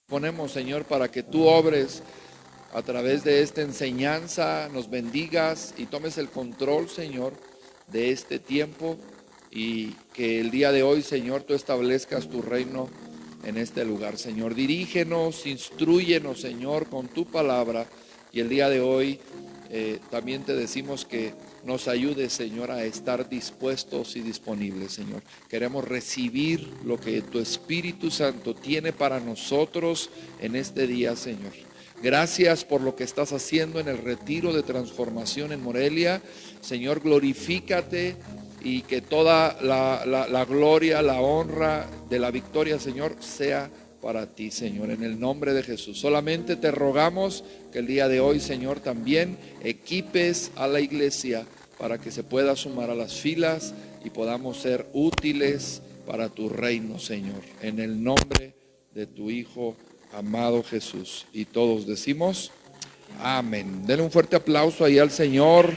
Ponemos, Señor, para que tú obres a través de esta enseñanza, nos bendigas y tomes el control, Señor, de este tiempo, y que el día de hoy, Señor, tú establezcas tu reino en este lugar, Señor. Dirígenos, instrúyenos, Señor, con tu palabra, y el día de hoy también te decimos que nos ayudes, Señor, a estar dispuestos y disponibles, Señor. Queremos recibir lo que tu Espíritu Santo tiene para nosotros en este día, Señor. Gracias por lo que estás haciendo en el retiro de transformación en Morelia. Señor, glorifícate y que toda la gloria, la honra de la victoria, Señor, sea para ti, Señor, en el nombre de Jesús. Solamente te rogamos que el día de hoy, Señor, también equipes a la iglesia para que se pueda sumar a las filas y podamos ser útiles para tu reino, Señor, en el nombre de tu Hijo amado Jesús. Y todos decimos amén. Denle un fuerte aplauso ahí al Señor.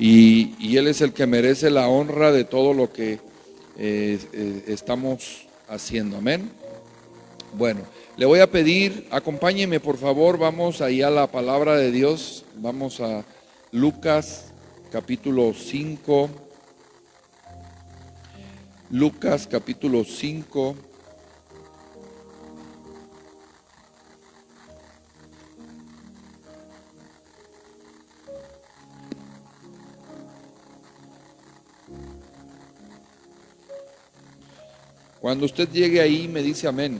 Y Él es el que merece la honra de todo lo que estamos haciendo. Amén. Bueno, le voy a pedir, acompáñeme por favor, vamos ahí a la palabra de Dios. Vamos a Lucas capítulo 5. Lucas capítulo 5. Cuando usted llegue ahí me dice amén.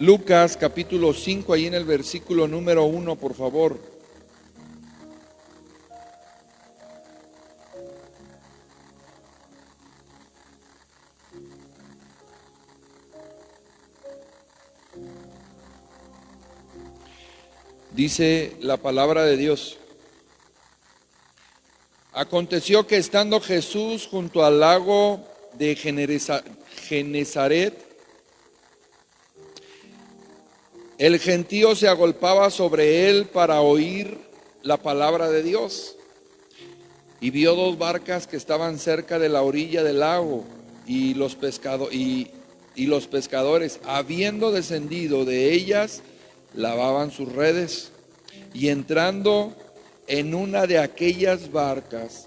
Lucas capítulo 5, ahí en el versículo número 1, por favor. Dice la palabra de Dios: aconteció que estando Jesús junto al lago de Genezaret, el gentío se agolpaba sobre él para oír la palabra de Dios. Y vio dos barcas que estaban cerca de la orilla del lago, y los pescadores, habiendo descendido de ellas, lavaban sus redes. Y entrando en una de aquellas barcas,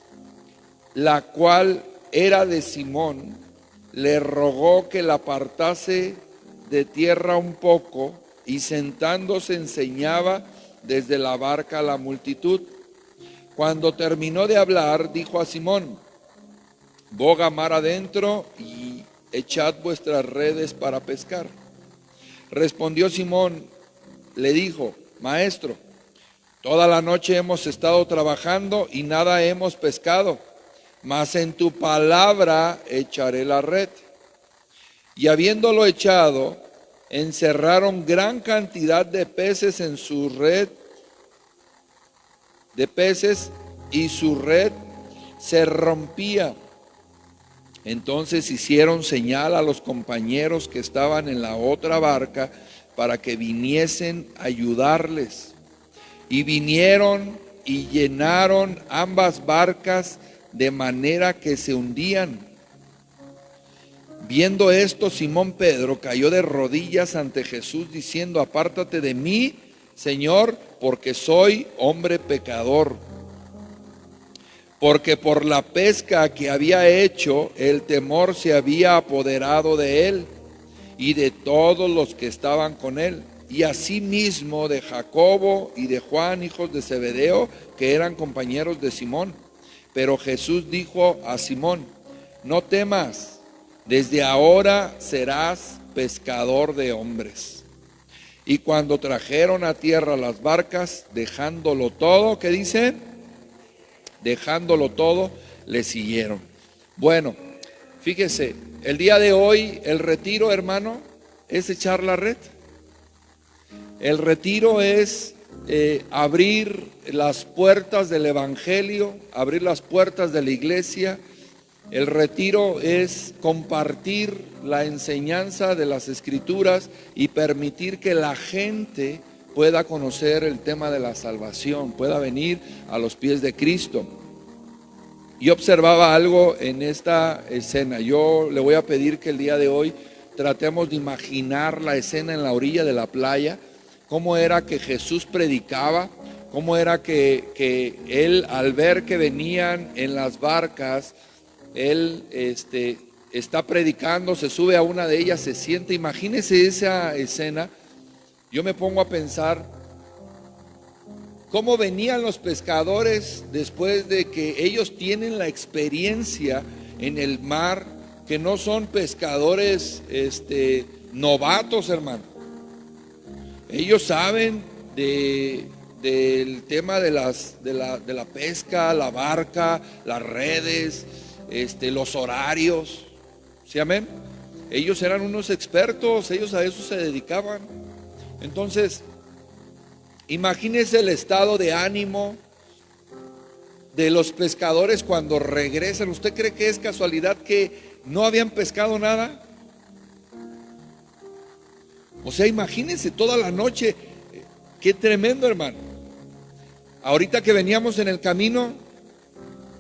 la cual era de Simón, le rogó que la apartase de tierra un poco, y sentándose enseñaba desde la barca a la multitud. Cuando terminó de hablar, dijo a Simón: boga mar adentro y echad vuestras redes para pescar. Respondió Simón, le dijo: Maestro, toda la noche hemos estado trabajando y nada hemos pescado, mas en tu palabra echaré la red. Y habiéndolo echado, encerraron gran cantidad de peces en su red, y su red se rompía. Entonces hicieron señal a los compañeros que estaban en la otra barca para que viniesen a ayudarles. Y vinieron y llenaron ambas barcas de manera que se hundían. Viendo esto, Simón Pedro cayó de rodillas ante Jesús diciendo: apártate de mí, Señor, porque soy hombre pecador. Porque por la pesca que había hecho, el temor se había apoderado de él y de todos los que estaban con él, y asimismo de Jacobo y de Juan, hijos de Zebedeo, que eran compañeros de Simón. Pero Jesús dijo a Simón: no temas, desde ahora serás pescador de hombres. Y cuando trajeron a tierra las barcas, dejándolo todo, ¿qué dice? Dejándolo todo, le siguieron. Bueno, fíjese, el día de hoy el retiro, hermano, es echar la red. El retiro es abrir las puertas del evangelio, abrir las puertas de la iglesia. El retiro es compartir la enseñanza de las escrituras y permitir que la gente pueda conocer el tema de la salvación, pueda venir a los pies de Cristo. Yo observaba algo en esta escena. Yo le voy a pedir que el día de hoy tratemos de imaginar la escena en la orilla de la playa, cómo era que Jesús predicaba, cómo era que él, al ver que venían en las barcas, él está predicando, se sube a una de ellas, se siente. Imagínese esa escena. Yo me pongo a pensar cómo venían los pescadores después de que ellos tienen la experiencia en el mar, que no son pescadores novatos, hermano. Ellos saben del tema de la pesca, la barca, las redes, los horarios. ¿Sí, amén? Ellos eran unos expertos, ellos a eso se dedicaban. Entonces, imagínense el estado de ánimo de los pescadores cuando regresan. ¿Usted cree que es casualidad que no habían pescado nada? O sea, imagínense toda la noche. Qué tremendo, hermano. Ahorita que veníamos en el camino,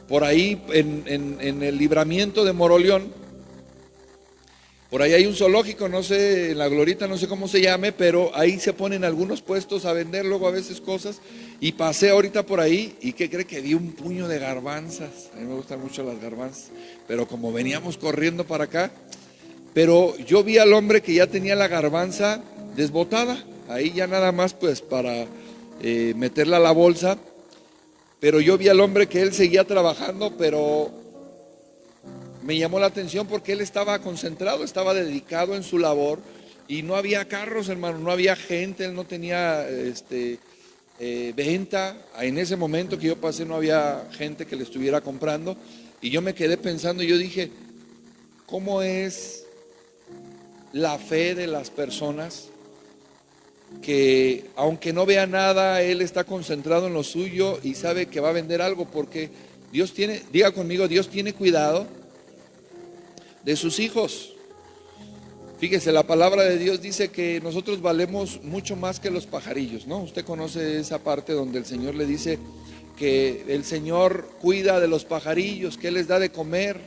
por ahí en el libramiento de Moroleón, por ahí hay un zoológico, no sé, en la Glorita, no sé cómo se llame, pero ahí se ponen algunos puestos a vender luego a veces cosas. Y pasé ahorita por ahí, y ¿qué cree? Que vi un puño de garbanzas. A mí me gustan mucho las garbanzas, pero como veníamos corriendo para acá, pero yo vi al hombre que ya tenía la garbanza desbotada, ahí ya nada más pues para meterla a la bolsa. Pero yo vi al hombre que él seguía trabajando, pero me llamó la atención porque él estaba concentrado, estaba dedicado en su labor, y no había carros, hermano, no había gente, él no tenía venta. En ese momento que yo pasé no había gente que le estuviera comprando, y yo me quedé pensando, y yo dije, ¿cómo es la fe de las personas que aunque no vea nada, él está concentrado en lo suyo y sabe que va a vender algo? Porque Dios tiene, diga conmigo, Dios tiene cuidado de sus hijos. Fíjese, la palabra de Dios dice que nosotros valemos mucho más que los pajarillos, ¿no? Usted conoce esa parte donde el Señor le dice que el Señor cuida de los pajarillos, que Él les da de comer,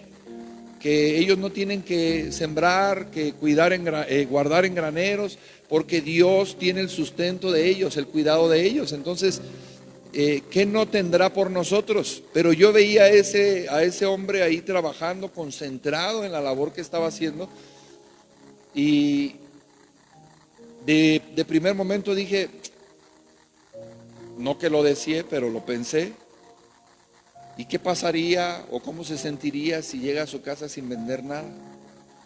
que ellos no tienen que sembrar, que cuidar guardar en graneros, porque Dios tiene el sustento de ellos, el cuidado de ellos. Entonces, ¿qué no tendrá por nosotros? Pero yo veía a ese hombre ahí trabajando, concentrado en la labor que estaba haciendo, y de primer momento dije, no que lo deseé, pero lo pensé. ¿Y qué pasaría o cómo se sentiría si llega a su casa sin vender nada?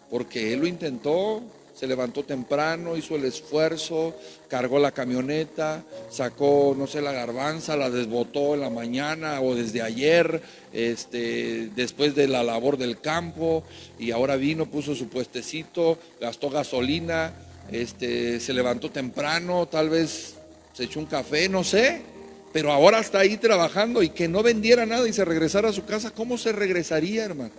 Porque él lo intentó, se levantó temprano, hizo el esfuerzo, cargó la camioneta, sacó, no sé, la garbanza, la desbotó en la mañana o desde ayer, después de la labor del campo, y ahora vino, puso su puestecito, gastó gasolina, se levantó temprano, tal vez se echó un café, no sé, pero ahora está ahí trabajando, y que no vendiera nada y se regresara a su casa. ¿Cómo se regresaría, hermano?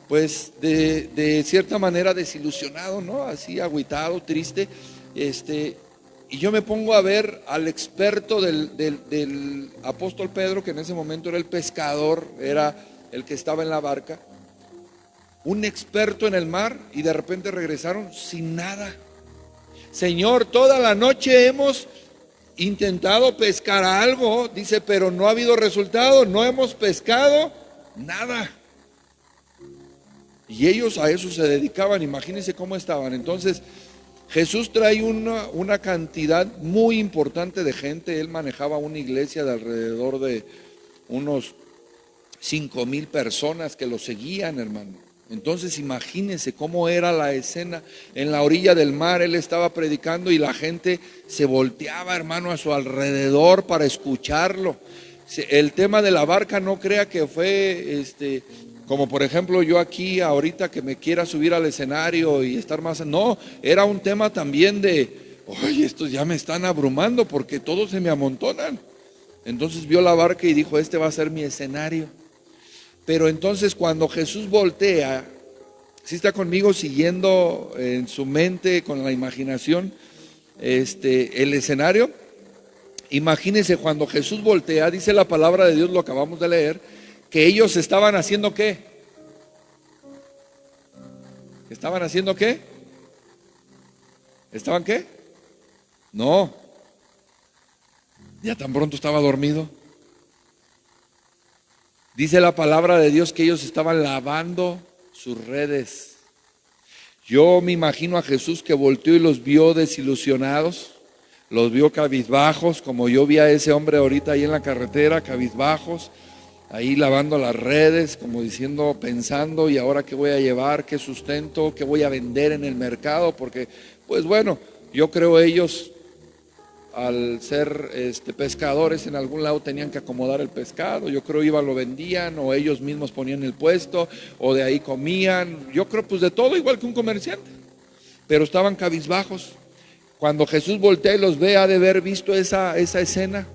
Pues de cierta manera desilusionado, ¿no? Así agüitado, triste. Y yo me pongo a ver al experto del apóstol Pedro, que en ese momento era el pescador, era el que estaba en la barca, un experto en el mar, y de repente regresaron sin nada. Señor, toda la noche hemos intentado pescar algo, dice, pero no ha habido resultado, no hemos pescado nada. Y ellos a eso se dedicaban, imagínense cómo estaban. Entonces, Jesús trae una cantidad muy importante de gente. Él manejaba una iglesia de alrededor de unos 5,000 personas que lo seguían, hermano. Entonces imagínense cómo era la escena en la orilla del mar. Él estaba predicando y la gente se volteaba, hermano, a su alrededor para escucharlo. El tema de la barca, no crea que fue como por ejemplo yo aquí ahorita que me quiera subir al escenario y estar más. No, era un tema también de oye, estos ya me están abrumando porque todos se me amontonan. Entonces vio la barca y dijo, este va a ser mi escenario. Pero entonces cuando Jesús voltea, si está conmigo siguiendo en su mente, con la imaginación, el escenario, imagínense cuando Jesús voltea, dice la palabra de Dios, lo acabamos de leer, que ellos estaban haciendo ¿qué? ¿Estaban haciendo qué? ¿Estaban qué? No, ya tan pronto estaba dormido. Dice la palabra de Dios que ellos estaban lavando sus redes. Yo me imagino a Jesús que volteó y los vio desilusionados, los vio cabizbajos, como yo vi a ese hombre ahorita ahí en la carretera, cabizbajos, ahí lavando las redes, como diciendo, pensando, ¿y ahora qué voy a llevar? ¿Qué sustento? ¿Qué voy a vender en el mercado? Porque, pues bueno, yo creo ellos, al ser pescadores en algún lado tenían que acomodar el pescado, yo creo iban, lo vendían, o ellos mismos ponían el puesto, o de ahí comían, yo creo pues de todo, igual que un comerciante, pero estaban cabizbajos. Cuando Jesús voltea y los ve, ha de haber visto esa escena,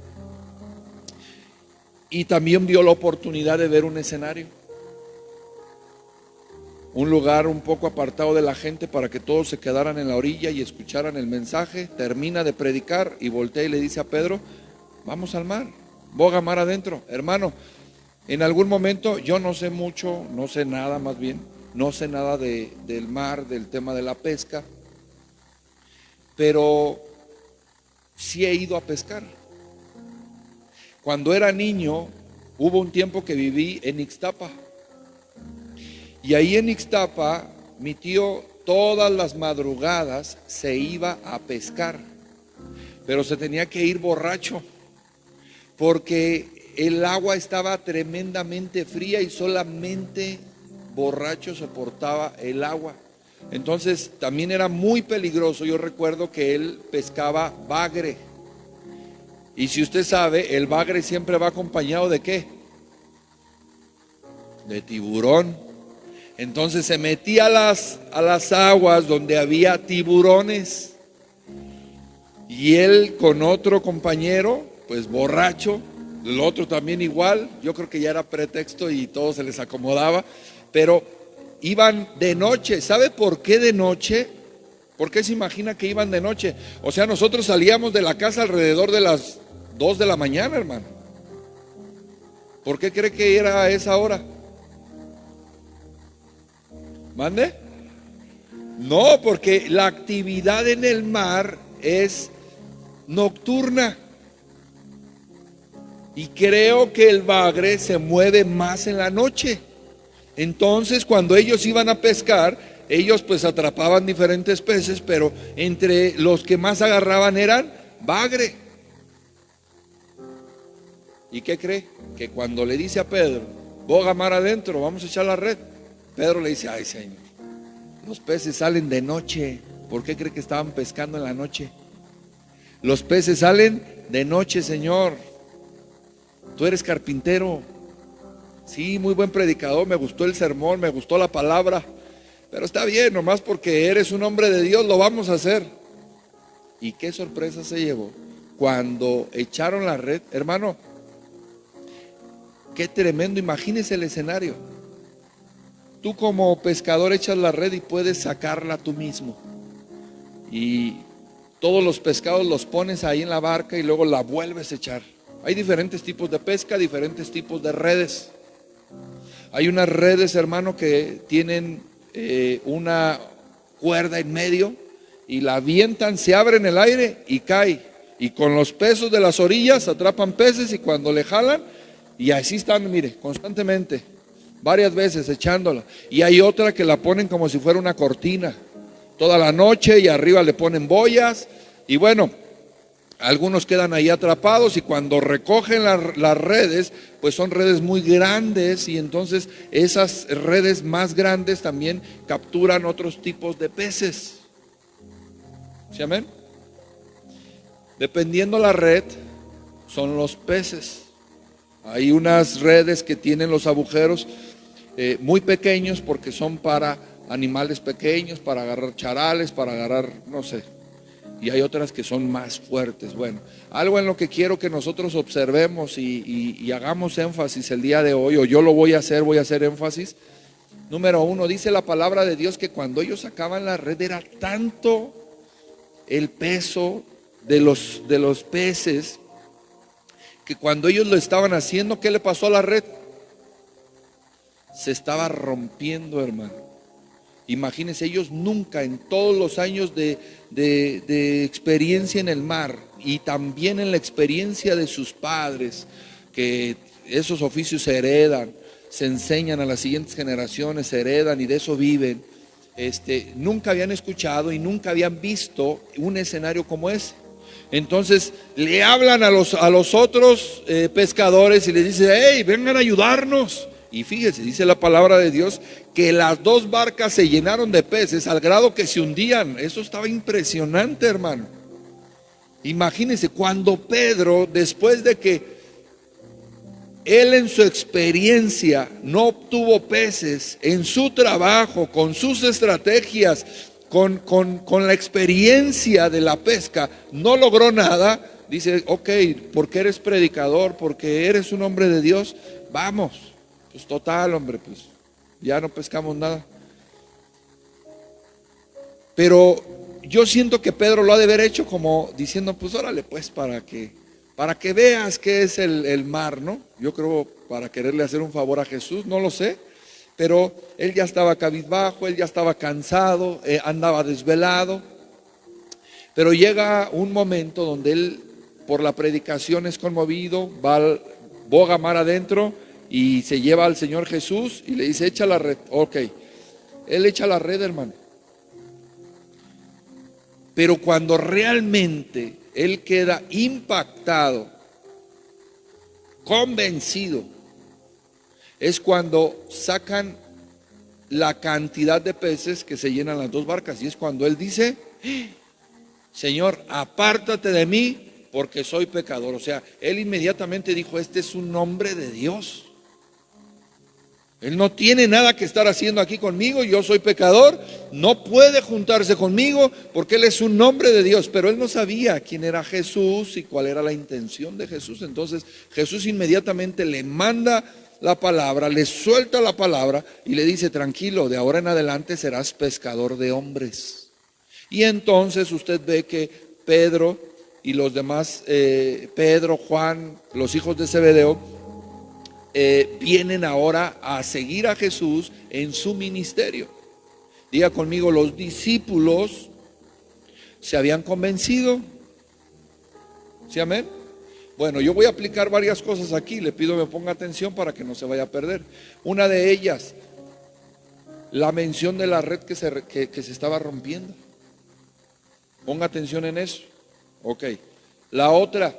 y también vio la oportunidad de ver un escenario, un lugar un poco apartado de la gente para que todos se quedaran en la orilla y escucharan el mensaje. Termina de predicar y voltea y le dice a Pedro, vamos al mar, boga mar adentro. Hermano, en algún momento, yo no sé mucho, no sé nada más bien, no sé nada del mar, del tema de la pesca, pero sí he ido a pescar. Cuando era niño, hubo un tiempo que viví en Ixtapa. Y ahí en Ixtapa, mi tío todas las madrugadas se iba a pescar, pero se tenía que ir borracho, porque el agua estaba tremendamente fría y solamente borracho soportaba el agua. Entonces también era muy peligroso. Yo recuerdo que él pescaba bagre. Y si usted sabe, el bagre siempre va acompañado ¿de qué? De tiburón. Entonces se metía a las aguas donde había tiburones, y él con otro compañero, pues borracho, el otro también igual, yo creo que ya era pretexto y todo se les acomodaba, pero iban de noche. ¿Sabe por qué de noche? ¿Por qué se imagina que iban de noche? O sea, nosotros salíamos de la casa alrededor de las 2 de la mañana, hermano. ¿Por qué cree que era a esa hora? ¿Mande? No, porque la actividad en el mar es nocturna. Y creo que el bagre se mueve más en la noche. Entonces, cuando ellos iban a pescar, ellos pues atrapaban diferentes peces, pero entre los que más agarraban eran bagre. ¿Y qué cree? Que cuando le dice a Pedro, boga mar adentro, vamos a echar la red, Pedro le dice, ay Señor, los peces salen de noche. ¿Por qué cree que estaban pescando en la noche? Los peces salen de noche, Señor. Tú eres carpintero. Sí, muy buen predicador, me gustó el sermón, me gustó la palabra, pero está bien, nomás porque eres un hombre de Dios, lo vamos a hacer. Y qué sorpresa se llevó cuando echaron la red, hermano. Qué tremendo, imagínese el escenario. Tú como pescador echas la red y puedes sacarla tú mismo. Y todos los pescados los pones ahí en la barca y luego la vuelves a echar. Hay diferentes tipos de pesca, diferentes tipos de redes. Hay unas redes, hermano, que tienen una cuerda en medio y la avientan, se abre en el aire y cae. Y con los pesos de las orillas atrapan peces, y cuando le jalan, y así están, mire, constantemente, varias veces echándola. Y hay otra que la ponen como si fuera una cortina toda la noche, y arriba le ponen boyas, y bueno, algunos quedan ahí atrapados, y cuando recogen las redes, pues son redes muy grandes, y entonces esas redes más grandes también capturan otros tipos de peces. ¿Sí, amén? Dependiendo la red, son los peces. Hay unas redes que tienen los agujeros muy pequeños, porque son para animales pequeños, para agarrar charales, para agarrar, no sé, y hay otras que son más fuertes. Bueno, algo en lo que quiero que nosotros observemos y hagamos énfasis el día de hoy, o yo lo voy a hacer énfasis. Número uno, dice la palabra de Dios que cuando ellos sacaban la red era tanto el peso de los peces, que cuando ellos lo estaban haciendo, ¿qué le pasó a la red? Se estaba rompiendo, hermano. Imagínense, ellos nunca en todos los años de experiencia en el mar y también en la experiencia de sus padres, que esos oficios se heredan, se enseñan a las siguientes generaciones, se heredan y de eso viven, nunca habían escuchado y nunca habían visto un escenario como ese. Entonces le hablan a los otros pescadores y les dice: hey, vengan a ayudarnos. Y fíjese, dice la palabra de Dios que las dos barcas se llenaron de peces al grado que se hundían. Eso estaba impresionante, hermano. Imagínense, cuando Pedro, después de que él en su experiencia no obtuvo peces, en su trabajo, con sus estrategias, con la experiencia de la pesca, no logró nada, dice: ok, porque eres predicador, porque eres un hombre de Dios, vamos. Pues total, hombre, pues ya no pescamos nada. Pero yo siento que Pedro lo ha de haber hecho como diciendo: pues órale, pues para que veas qué es el mar, ¿no? Yo creo para quererle hacer un favor a Jesús, no lo sé. Pero él ya estaba cabizbajo, él ya estaba cansado, andaba desvelado. Pero llega un momento donde él, por la predicación, es conmovido, boga mar adentro y se lleva al Señor Jesús y le dice: echa la red. Ok, él echa la red, hermano. Pero cuando realmente él queda impactado, convencido, es cuando sacan la cantidad de peces que se llenan las dos barcas. Y es cuando él dice: Señor, apártate de mí porque soy pecador. O sea, él inmediatamente dijo: este es un hombre de Dios. Él no tiene nada que estar haciendo aquí conmigo, yo soy pecador, no puede juntarse conmigo porque él es un hombre de Dios. Pero él no sabía quién era Jesús y cuál era la intención de Jesús. Entonces Jesús inmediatamente le manda la palabra, le suelta la palabra y le dice: tranquilo, de ahora en adelante serás pescador de hombres. Y entonces usted ve que Pedro y los demás, Pedro, Juan, los hijos de Zebedeo, vienen ahora a seguir a Jesús en su ministerio. Diga conmigo: los discípulos se habían convencido. ¿Sí, amén? Bueno, yo voy a aplicar varias cosas aquí, le pido que me ponga atención para que no se vaya a perder. Una de ellas, la mención de la red que se estaba rompiendo. Ponga atención en eso. Ok. La otra,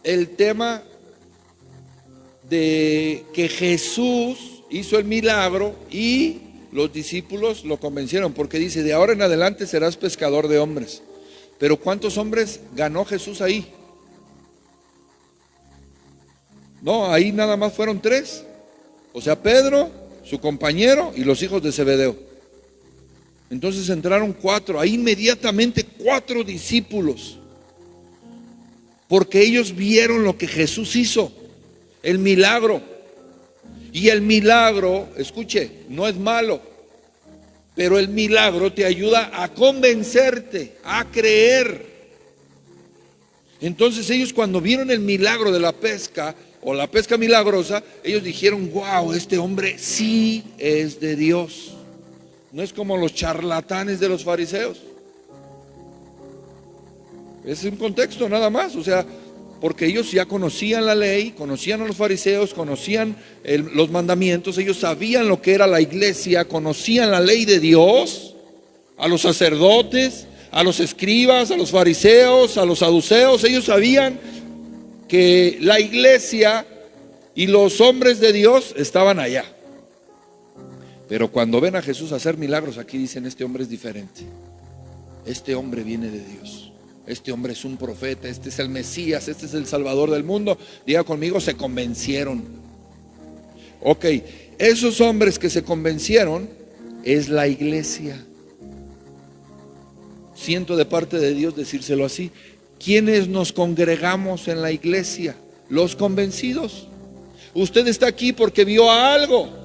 el tema de que Jesús hizo el milagro y los discípulos lo convencieron, porque dice: de ahora en adelante serás pescador de hombres. Pero ¿cuántos hombres ganó Jesús ahí? No, ahí nada más fueron 3. O sea, Pedro, su compañero y los hijos de Zebedeo. Entonces entraron 4, ahí inmediatamente 4 discípulos. Porque ellos vieron lo que Jesús hizo, el milagro. Y el milagro, escuche, no es malo, pero el milagro te ayuda a convencerte, a creer. Entonces ellos, cuando vieron el milagro de la pesca o la pesca milagrosa, ellos dijeron: wow, este hombre sí es de Dios. No es como los charlatanes de los fariseos. Es un contexto nada más, o sea, porque ellos ya conocían la ley, conocían a los fariseos, conocían los mandamientos, ellos sabían lo que era la iglesia, conocían la ley de Dios, a los sacerdotes, a los escribas, a los fariseos, a los saduceos. Ellos sabían que la iglesia y los hombres de Dios estaban allá. Pero cuando ven a Jesús hacer milagros, aquí dicen: este hombre es diferente, este hombre viene de Dios. Este hombre es un profeta, este es el Mesías, este es el Salvador del mundo. Diga conmigo: se convencieron. Ok, esos hombres que se convencieron es la iglesia. Siento de parte de Dios decírselo así. ¿Quiénes nos congregamos en la iglesia? Los convencidos. Usted está aquí porque vio algo.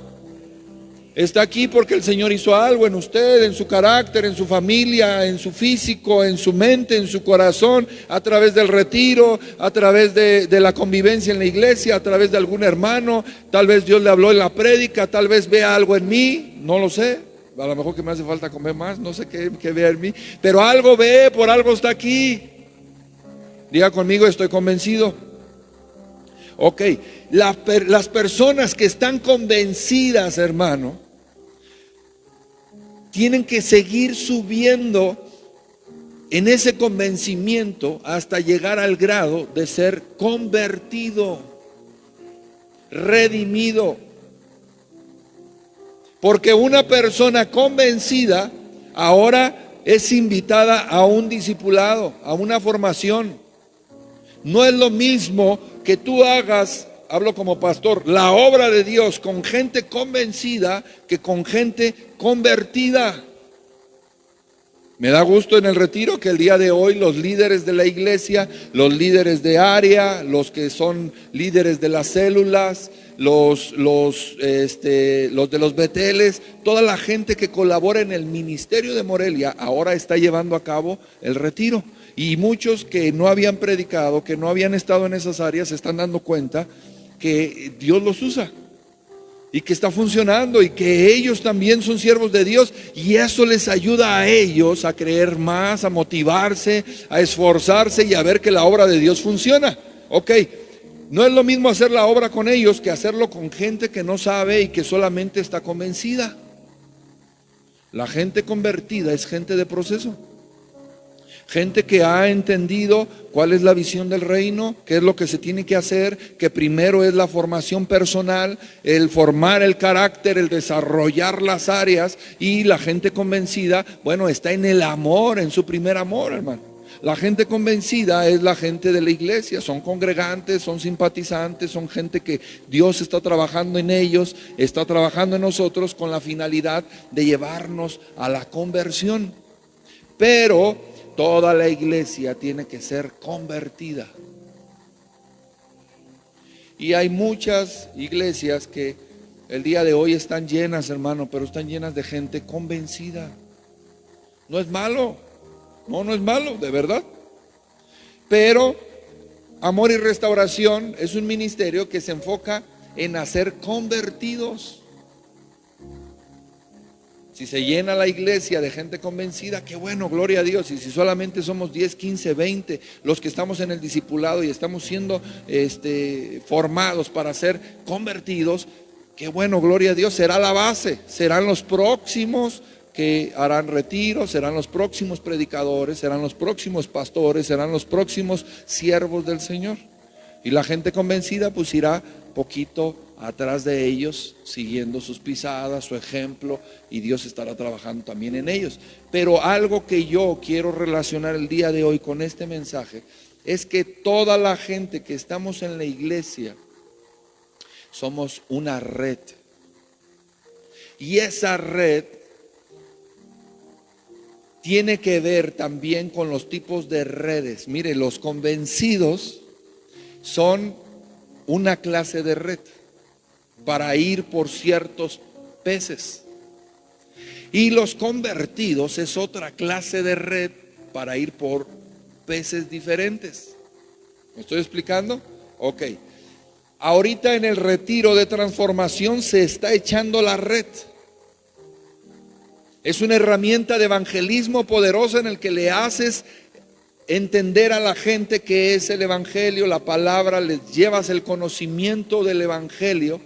Está aquí porque el Señor hizo algo en usted, en su carácter, en su familia, en su físico, en su mente, en su corazón, a través del retiro, a través de la convivencia en la iglesia, a través de algún hermano. Tal vez Dios le habló en la prédica, tal vez vea algo en mí, no lo sé. A lo mejor que me hace falta comer más, no sé qué vea en mí, pero algo ve, por algo está aquí. Diga conmigo, estoy convencido. Ok, las personas que están convencidas, hermano, tienen que seguir subiendo en ese convencimiento hasta llegar al grado de ser convertido, redimido. Porque una persona convencida ahora es invitada a un discipulado, a una formación. No es lo mismo que tú hagas, hablo como pastor, la obra de Dios con gente convencida que con gente convertida. Me da gusto en el retiro que el día de hoy los líderes de la iglesia, los líderes de área, los que son líderes de las células, los de los beteles, toda la gente que colabora en el ministerio de Morelia ahora está llevando a cabo el retiro. Y muchos que no habían predicado, que no habían estado en esas áreas, se están dando cuenta que Dios los usa y que está funcionando y que ellos también son siervos de Dios, y eso les ayuda a ellos a creer más, a motivarse, a esforzarse y a ver que la obra de Dios funciona. Ok, no es lo mismo hacer la obra con ellos que hacerlo con gente que no sabe y que solamente está convencida. La gente convertida es gente de proceso. Gente que ha entendido cuál es la visión del reino, qué es lo que se tiene que hacer, que primero es la formación personal, el formar el carácter, el desarrollar las áreas, y la gente convencida, bueno, está en el amor, en su primer amor, hermano. La gente convencida es la gente de la iglesia, son congregantes, son simpatizantes, son gente que Dios está trabajando en ellos, está trabajando en nosotros con la finalidad de llevarnos a la conversión. Pero toda la iglesia tiene que ser convertida. Y hay muchas iglesias que el día de hoy están llenas, hermano, pero están llenas de gente convencida. No es malo, no es malo, de verdad. Pero Amor y Restauración es un ministerio que se enfoca en hacer convertidos. Si se llena la iglesia de gente convencida, qué bueno, gloria a Dios. Y si solamente somos 10, 15, 20 los que estamos en el discipulado y estamos siendo formados para ser convertidos, qué bueno, gloria a Dios. Será la base, serán los próximos que harán retiros, serán los próximos predicadores, serán los próximos pastores, serán los próximos siervos del Señor. Y la gente convencida pues irá poquito atrás de ellos, siguiendo sus pisadas, su ejemplo, y Dios estará trabajando también en ellos. Pero algo que yo quiero relacionar el día de hoy con este mensaje es que toda la gente que estamos en la iglesia somos una red. Y esa red tiene que ver también con los tipos de redes. Mire, los convencidos son una clase de red para ir por ciertos peces, y los convertidos es otra clase de red para ir por peces diferentes. ¿Me estoy explicando? Ok. Ahorita en el retiro de transformación se está echando la red. Es una herramienta de evangelismo poderosa en el que le haces entender a la gente qué es el evangelio, la palabra, les llevas el conocimiento del evangelio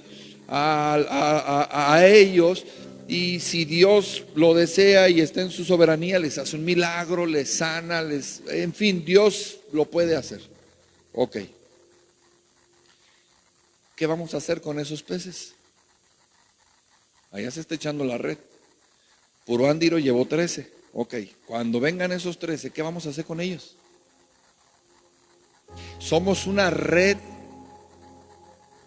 a ellos, y si Dios lo desea y está en su soberanía, les hace un milagro, les sana, en fin, Dios lo puede hacer. Ok. ¿Qué vamos a hacer con esos peces? Allá se está echando la red. Puro Ándiro llevó 13. Ok, cuando vengan esos 13, ¿qué vamos a hacer con ellos? Somos una red,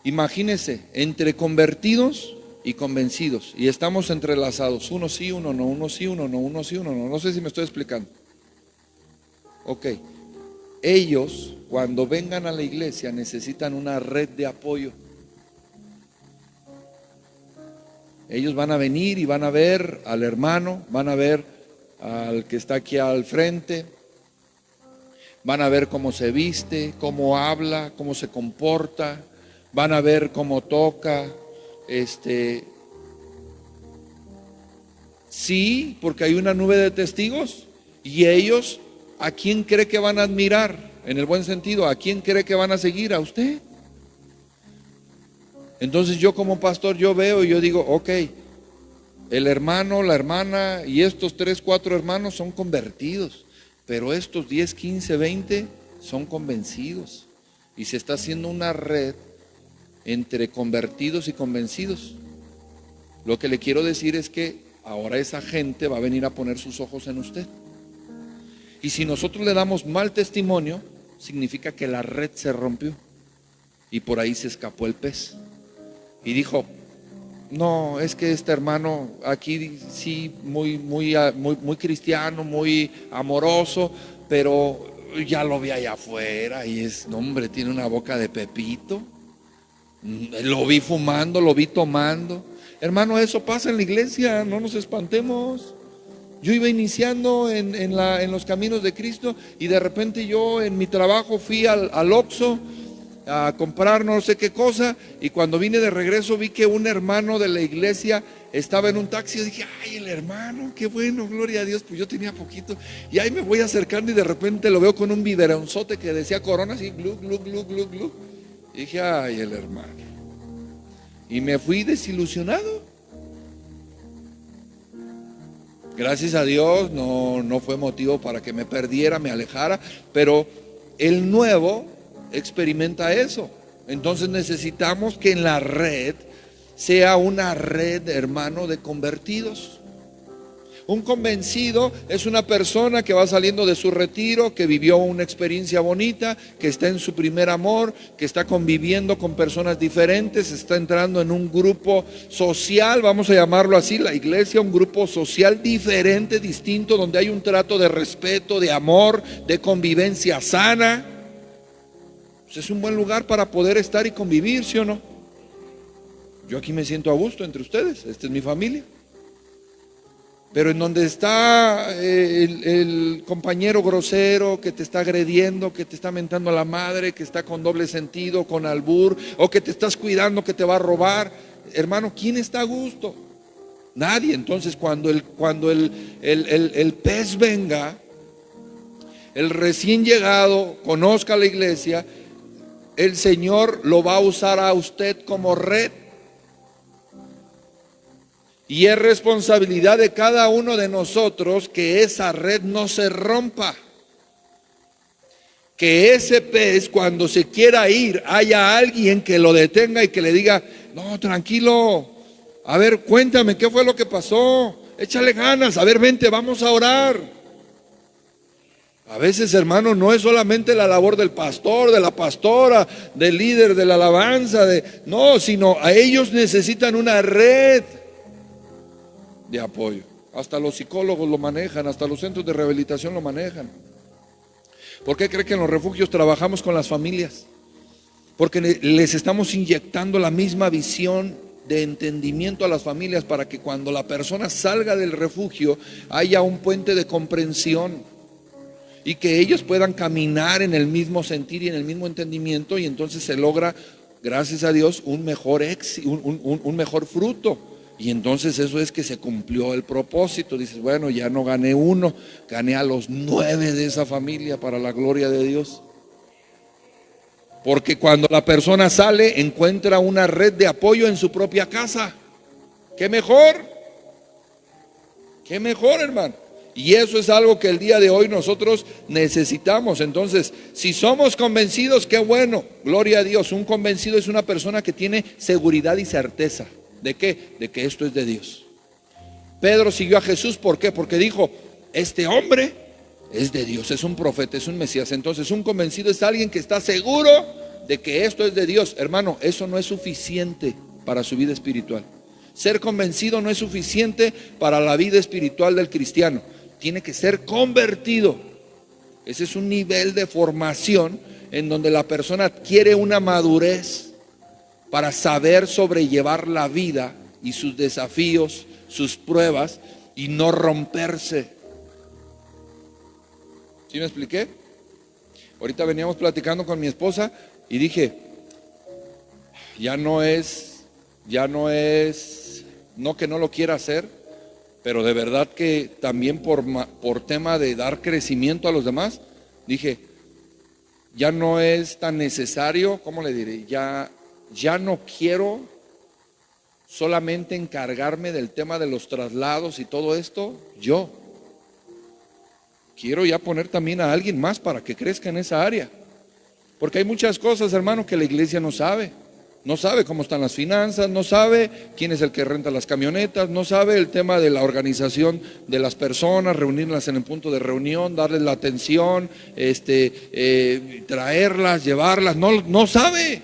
imagínense, entre convertidos y convencidos, y estamos entrelazados, uno sí, uno no, uno sí, uno no, uno sí, uno no. No sé si me estoy explicando. Ok, ellos cuando vengan a la iglesia necesitan una red de apoyo. Ellos van a venir y van a ver al hermano, van a ver al que está aquí al frente, van a ver cómo se viste, cómo habla, cómo se comporta, van a ver cómo toca, sí, porque hay una nube de testigos. Y ellos, ¿a quién cree que van a admirar? En el buen sentido, ¿a quién cree que van a seguir? ¿A usted? Entonces yo como pastor, yo veo y yo digo, ok, el hermano, la hermana y estos 3, 4 hermanos son convertidos, pero estos 10, 15, 20 son convencidos. Y se está haciendo una red entre convertidos y convencidos. Lo que le quiero decir es que ahora esa gente va a venir a poner sus ojos en usted. Y si nosotros le damos mal testimonio, significa que la red se rompió y por ahí se escapó el pez. Y dijo, no, es que este hermano aquí sí, muy cristiano, muy amoroso, pero ya lo vi allá afuera y no, hombre, tiene una boca de pepito. Lo vi fumando, lo vi tomando. Hermano, eso pasa en la iglesia, no nos espantemos. Yo iba iniciando en los caminos de Cristo y de repente yo en mi trabajo fui al Oxxo a comprar no sé qué cosa, y cuando vine de regreso vi que un hermano de la iglesia estaba en un taxi. Yo dije, ay, el hermano, qué bueno, gloria a Dios. Pues yo tenía poquito y ahí me voy acercando y de repente lo veo con un biberonzote que decía Corona, así, glu, glu, glu, glu, glu. Y dije, ay, el hermano. Y me fui desilusionado. Gracias a Dios no fue motivo para que me perdiera, me alejara, pero el nuevo experimenta eso. Entonces necesitamos que en la red sea una red, hermano, de convertidos. Un convencido es una persona que va saliendo de su retiro, que vivió una experiencia bonita, que está en su primer amor, que está conviviendo con personas diferentes, está entrando en un grupo social, vamos a llamarlo así, la iglesia, un grupo social diferente, distinto, donde hay un trato de respeto, de amor, de convivencia sana. Pues es un buen lugar para poder estar y convivir, ¿sí o no? Yo aquí me siento a gusto entre ustedes, esta es mi familia. Pero en donde está el compañero grosero que te está agrediendo, que te está mentando a la madre, que está con doble sentido, con albur, o que te estás cuidando que te va a robar, hermano, ¿quién está a gusto? Nadie. Entonces cuando el pez venga, el recién llegado conozca la iglesia, el Señor lo va a usar a usted como red. Y es responsabilidad de cada uno de nosotros que esa red no se rompa. Que ese pez, cuando se quiera ir, haya alguien que lo detenga y que le diga, no, tranquilo, a ver, cuéntame, ¿qué fue lo que pasó? Échale ganas, a ver, vente, vamos a orar. A veces, hermano, no es solamente la labor del pastor, de la pastora, del líder de la alabanza, no, sino a ellos necesitan una red de apoyo. Hasta los psicólogos lo manejan, hasta los centros de rehabilitación lo manejan. ¿Por qué cree que en los refugios trabajamos con las familias? Porque les estamos inyectando la misma visión de entendimiento a las familias para que cuando la persona salga del refugio haya un puente de comprensión y que ellos puedan caminar en el mismo sentir y en el mismo entendimiento, y entonces se logra, gracias a Dios, un mejor fruto. Y entonces eso es que se cumplió el propósito. Dices, bueno, ya no gané uno, gané a los 9 de esa familia para la gloria de Dios. Porque cuando la persona sale, encuentra una red de apoyo en su propia casa. ¿Qué mejor? ¿Qué mejor, hermano? Y eso es algo que el día de hoy nosotros necesitamos. Entonces, si somos convencidos, qué bueno, gloria a Dios. Un convencido es una persona que tiene seguridad y certeza. ¿De qué? De que esto es de Dios. Pedro siguió a Jesús, ¿por qué? Porque dijo, este hombre es de Dios, es un profeta, es un Mesías. Entonces un convencido es alguien que está seguro de que esto es de Dios. Hermano, eso no es suficiente para su vida espiritual. Ser convencido no es suficiente para la vida espiritual del cristiano. Tiene que ser convertido. Ese es un nivel de formación en donde la persona adquiere una madurez para saber sobrellevar la vida y sus desafíos, sus pruebas, y no romperse. ¿Sí me expliqué? Ahorita veníamos platicando con mi esposa y dije, no que no lo quiera hacer, pero de verdad que también por tema de dar crecimiento a los demás, dije, ya no es tan necesario, ¿cómo le diré? Ya no quiero solamente encargarme del tema de los traslados y todo esto, yo quiero ya poner también a alguien más para que crezca en esa área. Porque hay muchas cosas, hermano, que la iglesia no sabe. No sabe cómo están las finanzas, no sabe quién es el que renta las camionetas, no sabe el tema de la organización de las personas, reunirlas en el punto de reunión, darles la atención, traerlas, llevarlas, no sabe.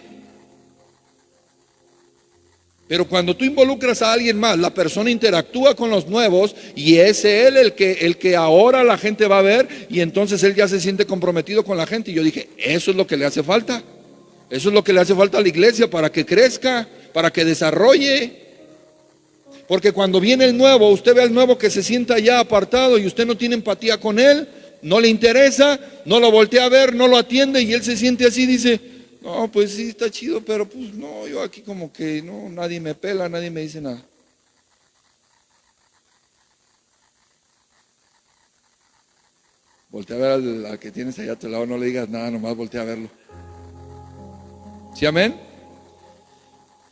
Pero cuando tú involucras a alguien más, la persona interactúa con los nuevos y es él el que ahora la gente va a ver, y entonces él ya se siente comprometido con la gente. Y yo dije, eso es lo que le hace falta. Eso es lo que le hace falta a la iglesia para que crezca, para que desarrolle. Porque cuando viene el nuevo, usted ve al nuevo que se sienta ya apartado y usted no tiene empatía con él, no le interesa, no lo voltea a ver, no lo atiende, y él se siente así, dice, no, pues sí, está chido, pero pues no, yo aquí como que no, nadie me pela, nadie me dice nada. Voltea a ver al que tienes allá a tu lado, no le digas nada, nomás voltea a verlo. ¿Sí, amén?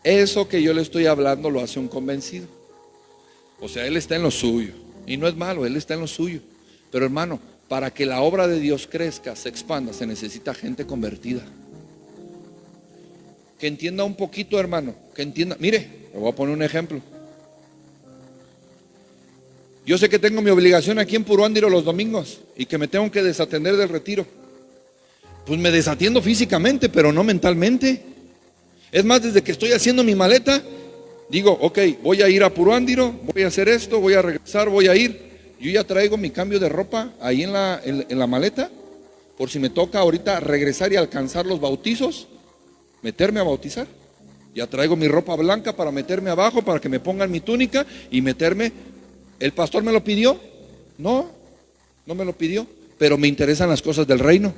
Eso que yo le estoy hablando lo hace un convencido. O sea, él está en lo suyo, y no es malo, él está en lo suyo. Pero hermano, para que la obra de Dios crezca, se expanda, se necesita gente convertida. Que entienda un poquito, hermano, que entienda. Mire, le voy a poner un ejemplo. Yo sé que tengo mi obligación aquí en Puruándiro los domingos y que me tengo que desatender del retiro. Pues me desatiendo físicamente, pero no mentalmente. Es más, desde que estoy haciendo mi maleta, digo, ok, voy a ir a Puruándiro, voy a hacer esto, voy a regresar, voy a ir. Yo ya traigo mi cambio de ropa ahí en la maleta, por si me toca ahorita regresar y alcanzar los bautizos, meterme a bautizar. Ya traigo mi ropa blanca para meterme abajo, para que me pongan mi túnica y meterme. ¿El pastor me lo pidió? No me lo pidió, pero me interesan las cosas del reino.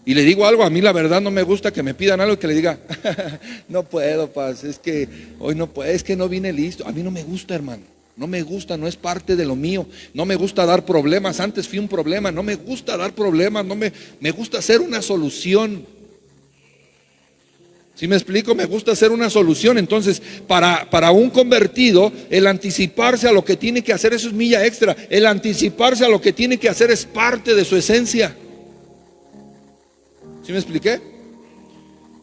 Y le digo algo, a mí la verdad no me gusta que me pidan algo que le diga, no puedo, paz, es que hoy no puedo, es que no vine listo. A mí no me gusta, hermano, no me gusta, no es parte de lo mío. No me gusta dar problemas, antes fui un problema, no me gusta dar problemas, me gusta hacer una solución. ¿Sí me explico? Me gusta hacer una solución. Entonces, para un convertido, el anticiparse a lo que tiene que hacer, eso es milla extra. El anticiparse a lo que tiene que hacer es parte de su esencia. ¿Sí me expliqué?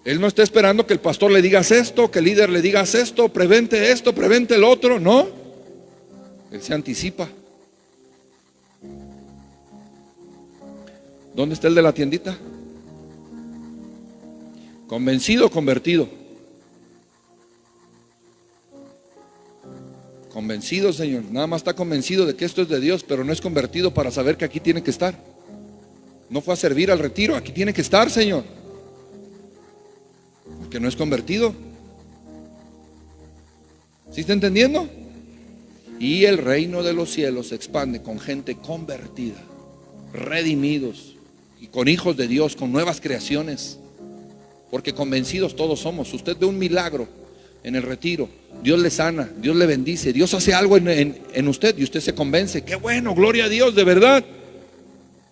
Él no está esperando que el pastor le diga esto, que el líder le diga esto, prevente el otro, no. Él se anticipa. ¿Dónde está el de la tiendita? ¿Convencido o convertido? Convencido, Señor. Nada más está convencido de que esto es de Dios, pero no es convertido para saber que aquí tiene que estar. No fue a servir al retiro, aquí tiene que estar, Señor. Porque no es convertido. ¿Sí está entendiendo? Y el reino de los cielos se expande con gente convertida, redimidos, y con hijos de Dios, con nuevas creaciones. Porque convencidos todos somos. Usted ve un milagro en el retiro, Dios le sana, Dios le bendice, Dios hace algo en usted y usted se convence. Qué bueno, gloria a Dios, de verdad.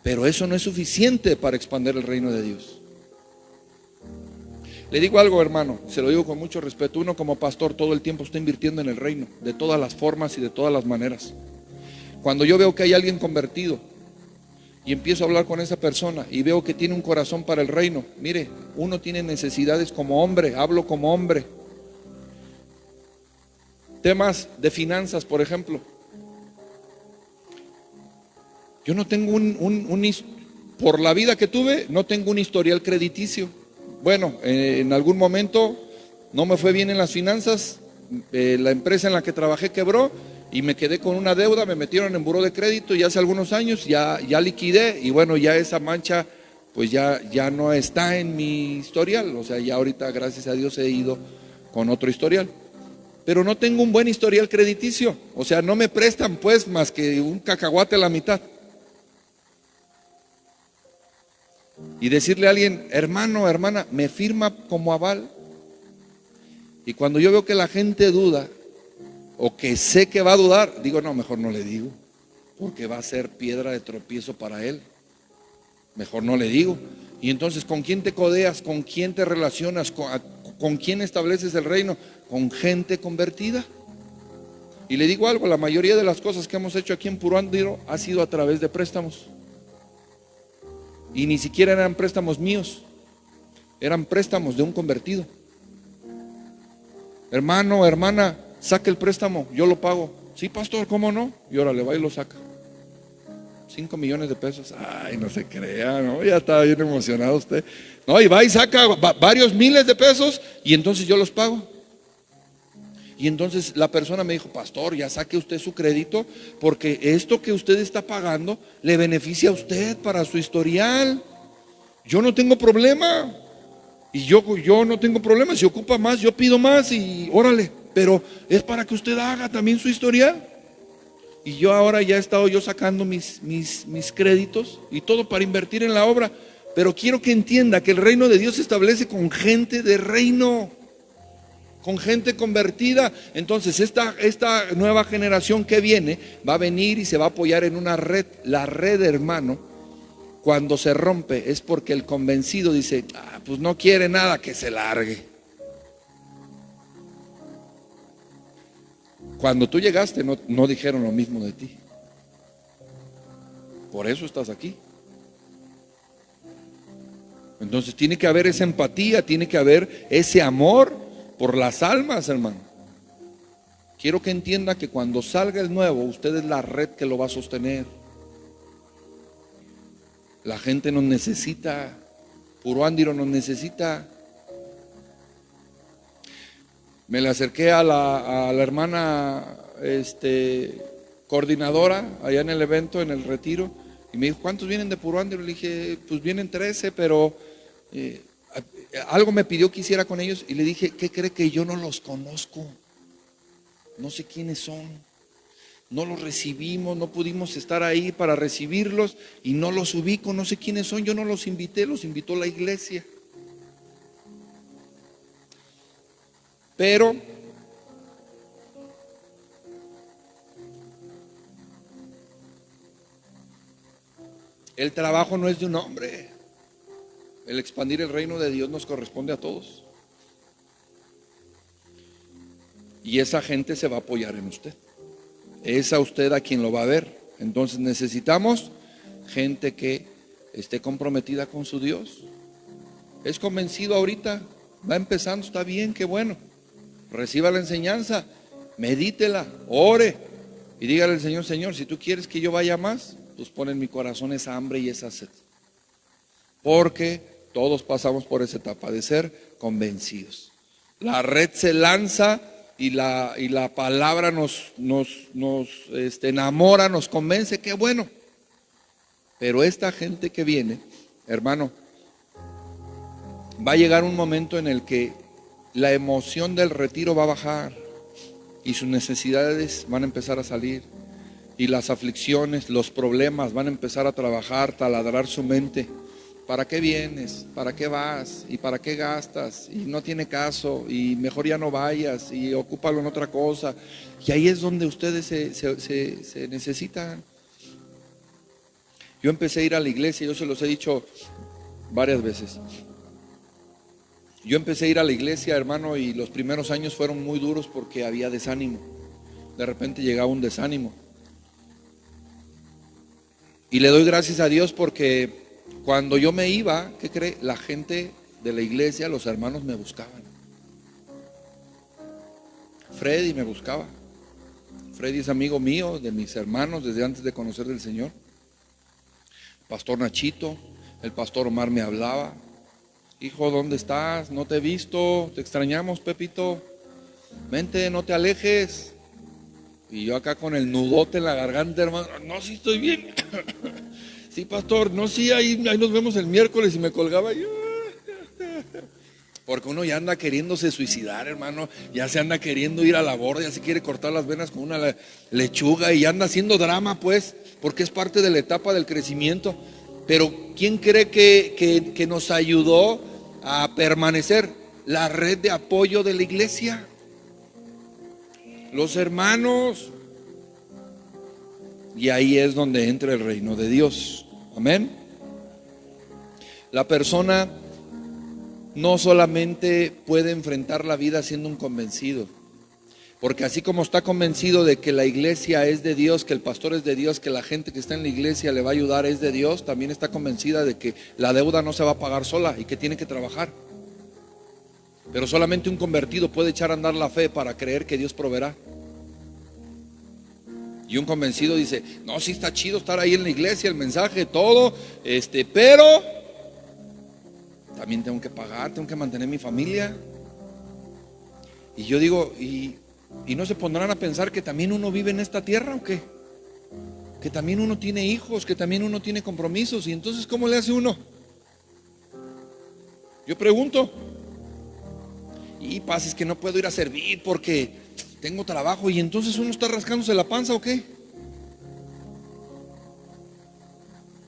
Pero eso no es suficiente para expandir el reino de Dios. Le digo algo, hermano, se lo digo con mucho respeto. Uno como pastor todo el tiempo está invirtiendo en el reino, de todas las formas y de todas las maneras. Cuando yo veo que hay alguien convertido y empiezo a hablar con esa persona y veo que tiene un corazón para el reino, mire, uno tiene necesidades como hombre, hablo como hombre. Temas de finanzas, por ejemplo. Yo no tengo por la vida que tuve, no tengo un historial crediticio. Bueno, en algún momento no me fue bien en las finanzas, la empresa en la que trabajé quebró y me quedé con una deuda, me metieron en buró de crédito y hace algunos años ya liquidé y bueno, ya esa mancha pues ya no está en mi historial, o sea, ya ahorita gracias a Dios he ido con otro historial. Pero no tengo un buen historial crediticio, o sea, no me prestan pues más que un cacahuate a la mitad. Y decirle a alguien, hermano, hermana, me firma como aval. Y cuando yo veo que la gente duda, o que sé que va a dudar, digo, no, mejor no le digo, porque va a ser piedra de tropiezo para él. Mejor no le digo. Y entonces, ¿con quién te codeas? ¿Con quién te relacionas? ¿Con quién estableces el reino? Con gente convertida. Y le digo algo, la mayoría de las cosas que hemos hecho aquí en Puro Andiro ha sido a través de préstamos. Y ni siquiera eran préstamos míos, eran préstamos de un convertido. Hermano, hermana, saque el préstamo, yo lo pago. Sí, pastor, ¿cómo no? Y órale, va y lo saca. 5 millones de pesos. Ay, no se crea, ¿no? Ya estaba bien emocionado usted. No, y va y saca varios miles de pesos y entonces yo los pago. Y entonces la persona me dijo, pastor, ya saque usted su crédito porque esto que usted está pagando le beneficia a usted para su historial. Yo no tengo problema. Y yo no tengo problema. Si ocupa más, yo pido más y órale. Pero es para que usted haga también su historial. Y yo ahora ya he estado yo sacando mis créditos y todo para invertir en la obra. Pero quiero que entienda que el reino de Dios se establece con gente de reino, con gente convertida. Entonces esta nueva generación que viene va a venir y se va a apoyar en una red. La red, hermano, cuando se rompe es porque el convencido dice, pues no quiere nada, que se largue. Cuando tú llegaste no dijeron lo mismo de ti. Por eso estás aquí. Entonces tiene que haber esa empatía, tiene que haber ese amor por las almas, hermano. Quiero que entienda que cuando salga el nuevo, usted es la red que lo va a sostener. La gente nos necesita, Puro Andiro nos necesita. Me le acerqué a la hermana coordinadora allá en el evento, en el retiro, y me dijo, ¿cuántos vienen de Puro Andiro? Le dije, pues vienen 13, pero algo me pidió que hiciera con ellos y le dije, ¿qué cree que yo no los conozco? No sé quiénes son, no los recibimos, no pudimos estar ahí para recibirlos y no los ubico, no sé quiénes son, yo no los invité, los invitó la iglesia. Pero el trabajo no es de un hombre. El expandir el reino de Dios nos corresponde a todos. Y esa gente se va a apoyar en usted. Es a usted a quien lo va a ver. Entonces necesitamos gente que esté comprometida con su Dios. Es convencido ahorita, va empezando, está bien, qué bueno. Reciba la enseñanza, medítela, ore y dígale al Señor, Señor, si tú quieres que yo vaya más, pues pon en mi corazón esa hambre y esa sed. Porque todos pasamos por esa etapa de ser convencidos. La red se lanza y la palabra nos enamora, nos convence, qué bueno. Pero esta gente que viene, hermano, va a llegar un momento en el que la emoción del retiro va a bajar y sus necesidades van a empezar a salir y las aflicciones, los problemas van a empezar a trabajar, taladrar su mente. ¿Para qué vienes? ¿Para qué vas? ¿Y para qué gastas? Y no tiene caso y mejor ya no vayas y ocúpalo en otra cosa. Y ahí es donde ustedes se necesitan. Yo empecé a ir a la iglesia, yo se los he dicho varias veces. Yo empecé a ir a la iglesia, hermano, y los primeros años fueron muy duros porque había desánimo. De repente llegaba un desánimo. Y le doy gracias a Dios porque cuando yo me iba, ¿qué cree? La gente de la iglesia, los hermanos me buscaban. Freddy me buscaba. Freddy es amigo mío, de mis hermanos, desde antes de conocer del Señor. Pastor Nachito, el pastor Omar me hablaba. Hijo, ¿dónde estás? No te he visto, te extrañamos, Pepito. Vente, no te alejes. Y yo acá con el nudote en la garganta, hermano. No, sí estoy bien. Sí, pastor, no, sí, ahí nos vemos el miércoles. Y me colgaba yo. Porque uno ya anda queriéndose suicidar, hermano. Ya se anda queriendo ir a la borda, ya se quiere cortar las venas con una lechuga y anda haciendo drama, pues, porque es parte de la etapa del crecimiento. Pero ¿quién cree que nos ayudó a permanecer? La red de apoyo de la iglesia. Los hermanos. Y ahí es donde entra el reino de Dios. Amén. La persona no solamente puede enfrentar la vida siendo un convencido, porque así como está convencido de que la iglesia es de Dios, que el pastor es de Dios, que la gente que está en la iglesia le va a ayudar es de Dios, también está convencida de que la deuda no se va a pagar sola y que tiene que trabajar. Pero solamente un convertido puede echar a andar la fe para creer que Dios proveerá. Y un convencido dice, no, sí está chido estar ahí en la iglesia, el mensaje, todo, pero también tengo que pagar, tengo que mantener mi familia. Y yo digo, ¿y no se pondrán a pensar que también uno vive en esta tierra o qué? Que también uno tiene hijos, que también uno tiene compromisos. Y entonces, ¿cómo le hace uno? Yo pregunto. Y pasa, es que no puedo ir a servir porque tengo trabajo. Y entonces uno está rascándose la panza o qué.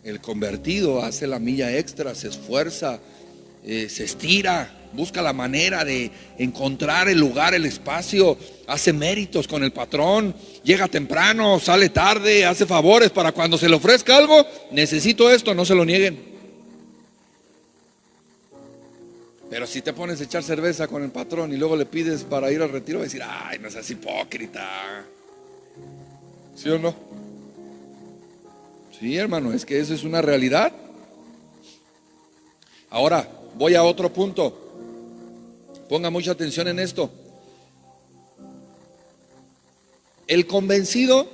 El convertido hace la milla extra, se esfuerza, se estira, busca la manera de encontrar el lugar, el espacio, hace méritos con el patrón, llega temprano, sale tarde, hace favores para cuando se le ofrezca algo, necesito esto, no se lo nieguen. Pero si te pones a echar cerveza con el patrón y luego le pides para ir al retiro, va a decir, ay, no seas hipócrita. ¿Sí o no? Sí, hermano, es que eso es una realidad. Ahora, voy a otro punto. Ponga mucha atención en esto. El convencido,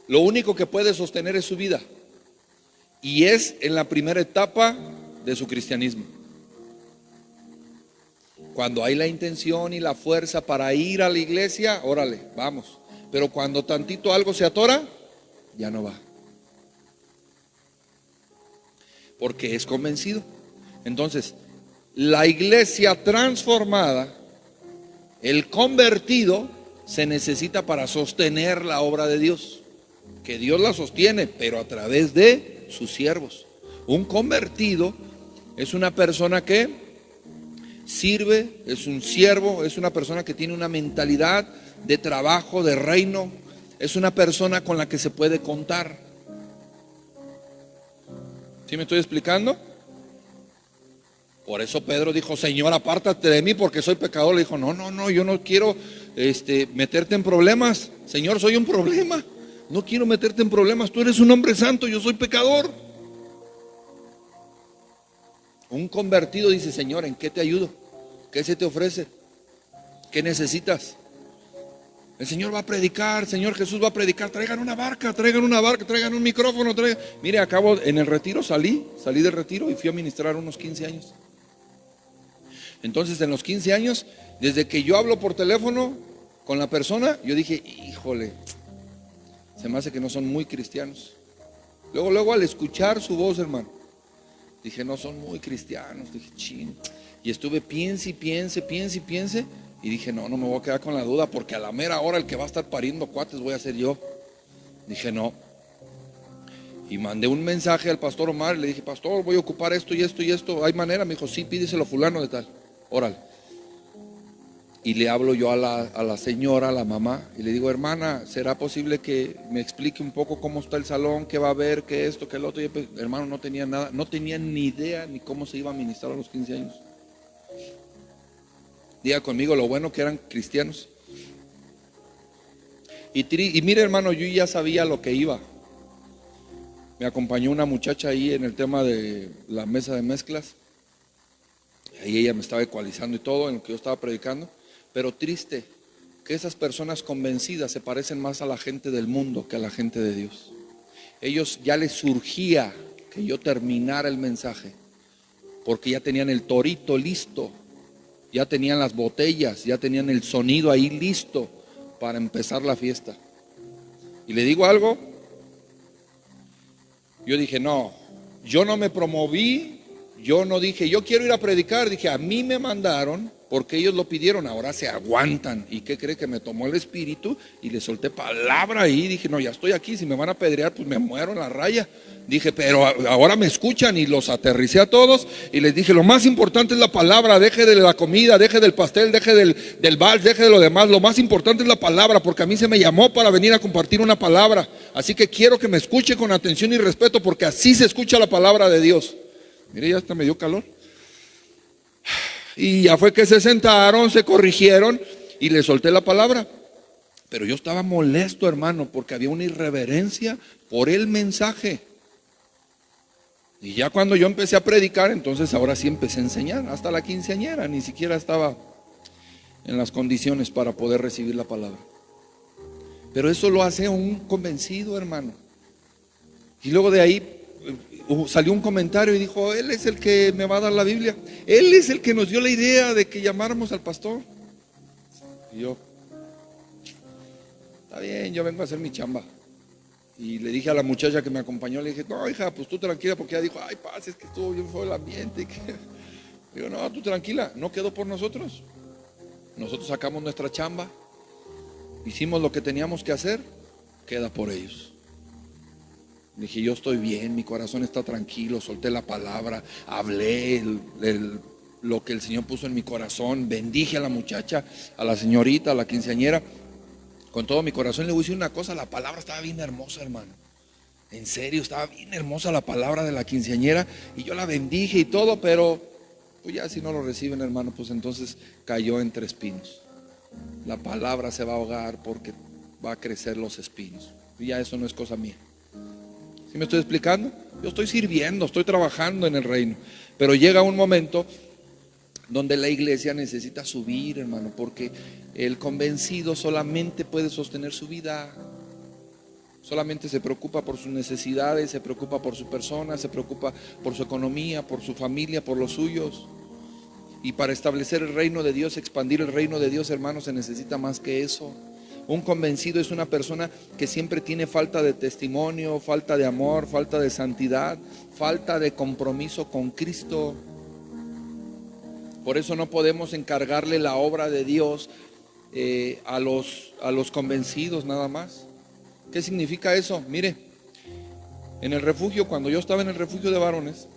lo único que puede sostener es su vida. Y es en la primera etapa de su cristianismo. Cuando hay la intención y la fuerza para ir a la iglesia, órale, vamos. Pero cuando tantito algo se atora, ya no va. Porque es convencido. Entonces, la iglesia transformada, el convertido, se necesita para sostener la obra de Dios. Que Dios la sostiene, pero a través de sus siervos. Un convertido es una persona que sirve, es un siervo, es una persona que tiene una mentalidad de trabajo, de reino. Es una persona con la que se puede contar. ¿Sí me estoy explicando? Por eso Pedro dijo, Señor, apártate de mí porque soy pecador. Le dijo, no, yo no quiero meterte en problemas. Señor, soy un problema. No quiero meterte en problemas. Tú eres un hombre santo, yo soy pecador. Un convertido dice, Señor, ¿en qué te ayudo? ¿Qué se te ofrece? ¿Qué necesitas? El Señor va a predicar, Señor Jesús va a predicar. Traigan una barca, traigan un micrófono. Mire, acabo en el retiro, salí del retiro y fui a ministrar unos 15 años. Entonces, en los 15 años, desde que yo hablo por teléfono con la persona, yo dije, híjole, se me hace que no son muy cristianos. Luego al escuchar su voz, hermano, dije, no son muy cristianos. Dije, chin. Y estuve piense. Y dije, no me voy a quedar con la duda, porque a la mera hora el que va a estar pariendo cuates voy a ser yo. Dije, no. Y mandé un mensaje al pastor Omar, le dije, pastor, voy a ocupar esto y esto. ¿Hay manera? Me dijo, sí, pídeselo a fulano de tal. Órale. Y le hablo yo a la señora, a la mamá, y le digo, hermana, ¿será posible que me explique un poco cómo está el salón, qué va a haber, qué esto, qué el otro? Y pues, hermano, no tenía nada, no tenía ni idea ni cómo se iba a ministrar a los 15 años. Diga conmigo lo bueno que eran cristianos. Y mire, hermano, yo ya sabía lo que iba. Me acompañó una muchacha ahí en el tema de la mesa de mezclas. Ahí ella me estaba ecualizando y todo en lo que yo estaba predicando. Pero triste que esas personas convencidas se parecen más a la gente del mundo que a la gente de Dios. Ellos ya les surgía que yo terminara el mensaje, porque ya tenían el torito listo, ya tenían las botellas, ya tenían el sonido ahí listo para empezar la fiesta. Y le digo algo, yo dije, no, yo no me promoví, yo no dije, yo quiero ir a predicar, dije, a mí me mandaron porque ellos lo pidieron, ahora se aguantan. ¿Y qué cree? Que me tomó el espíritu y le solté palabra ahí, dije, no, ya estoy aquí, si me van a apedrear, pues me muero en la raya. Dije, pero ahora me escuchan, y los aterricé a todos y les dije, lo más importante es la palabra, deje de la comida, deje del pastel, deje del vals, deje de lo demás, lo más importante es la palabra, porque a mí se me llamó para venir a compartir una palabra, así que quiero que me escuche con atención y respeto, porque así se escucha la palabra de Dios. Mire, ya hasta me dio calor. Y ya fue que se sentaron, se corrigieron y le solté la palabra. Pero yo estaba molesto, hermano, porque había una irreverencia por el mensaje. Y ya cuando yo empecé a predicar, entonces ahora sí empecé a enseñar. Hasta la quinceañera ni siquiera estaba en las condiciones para poder recibir la palabra. Pero eso lo hace un convencido, hermano. Y luego de ahí salió un comentario y dijo, él es el que me va a dar la Biblia, él es el que nos dio la idea de que llamáramos al pastor. Y yo, está bien, yo vengo a hacer mi chamba. Y le dije a la muchacha que me acompañó, le dije, no, hija, pues tú tranquila, porque ella dijo, ay, paz, es que estuvo bien feo el ambiente. Digo, no, tú tranquila, no quedó por nosotros. Nosotros sacamos nuestra chamba, hicimos lo que teníamos que hacer, queda por ellos. Dije, yo estoy bien, mi corazón está tranquilo, solté la palabra, hablé lo que el Señor puso en mi corazón, bendije a la muchacha, a la señorita, a la quinceañera, con todo mi corazón. Le voy a decir una cosa, la palabra estaba bien hermosa, hermano. En serio, estaba bien hermosa la palabra de la quinceañera, y yo la bendije y todo, pero pues ya si no lo reciben, hermano, pues entonces cayó entre espinos. La palabra se va a ahogar porque va a crecer los espinos, y ya eso no es cosa mía. ¿Sí me estoy explicando? Yo estoy sirviendo, estoy trabajando en el reino, pero llega un momento donde la iglesia necesita subir, hermano, porque el convencido solamente puede sostener su vida, solamente se preocupa por sus necesidades, se preocupa por su persona, se preocupa por su economía, por su familia, por los suyos. Y para establecer el reino de Dios, expandir el reino de Dios, hermano, se necesita más que eso. Un convencido es una persona que siempre tiene falta de testimonio, falta de amor, falta de santidad, falta de compromiso con Cristo. Por eso no podemos encargarle la obra de Dios a los convencidos nada más. ¿Qué significa eso? Mire, en el refugio, cuando yo estaba en el refugio de varones,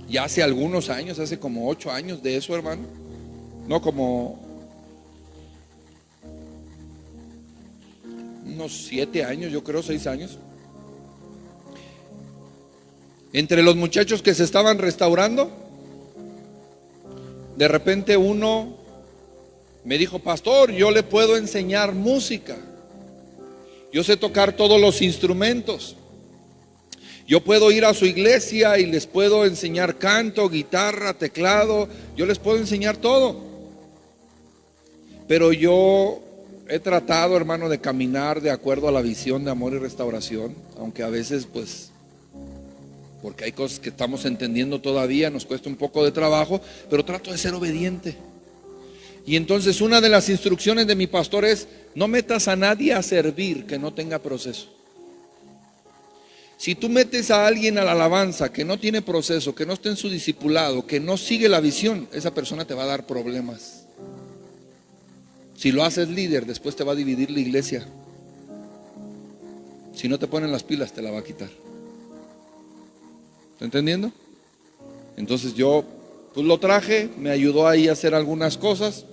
ya hace algunos años, hace como 8 años de eso, hermano, no, como unos 7 años, yo creo 6 años. Entre los muchachos que se estaban restaurando, de repente uno me dijo, pastor, yo le puedo enseñar música, yo sé tocar todos los instrumentos, yo puedo ir a su iglesia y les puedo enseñar canto, guitarra, teclado, yo les puedo enseñar todo. Pero yo he tratado, hermano, de caminar de acuerdo a la visión de amor y restauración, aunque a veces pues, porque hay cosas que estamos entendiendo todavía, nos cuesta un poco de trabajo, pero trato de ser obediente. Y entonces una de las instrucciones de mi pastor es, no metas a nadie a servir que no tenga proceso. Si tú metes a alguien a la alabanza que no tiene proceso, que no está en su discipulado, que no sigue la visión, esa persona te va a dar problemas. Si lo haces líder, después te va a dividir la iglesia. Si no te ponen las pilas, te la va a quitar. ¿Está entendiendo? Entonces yo pues lo traje, me ayudó ahí a hacer algunas cosas,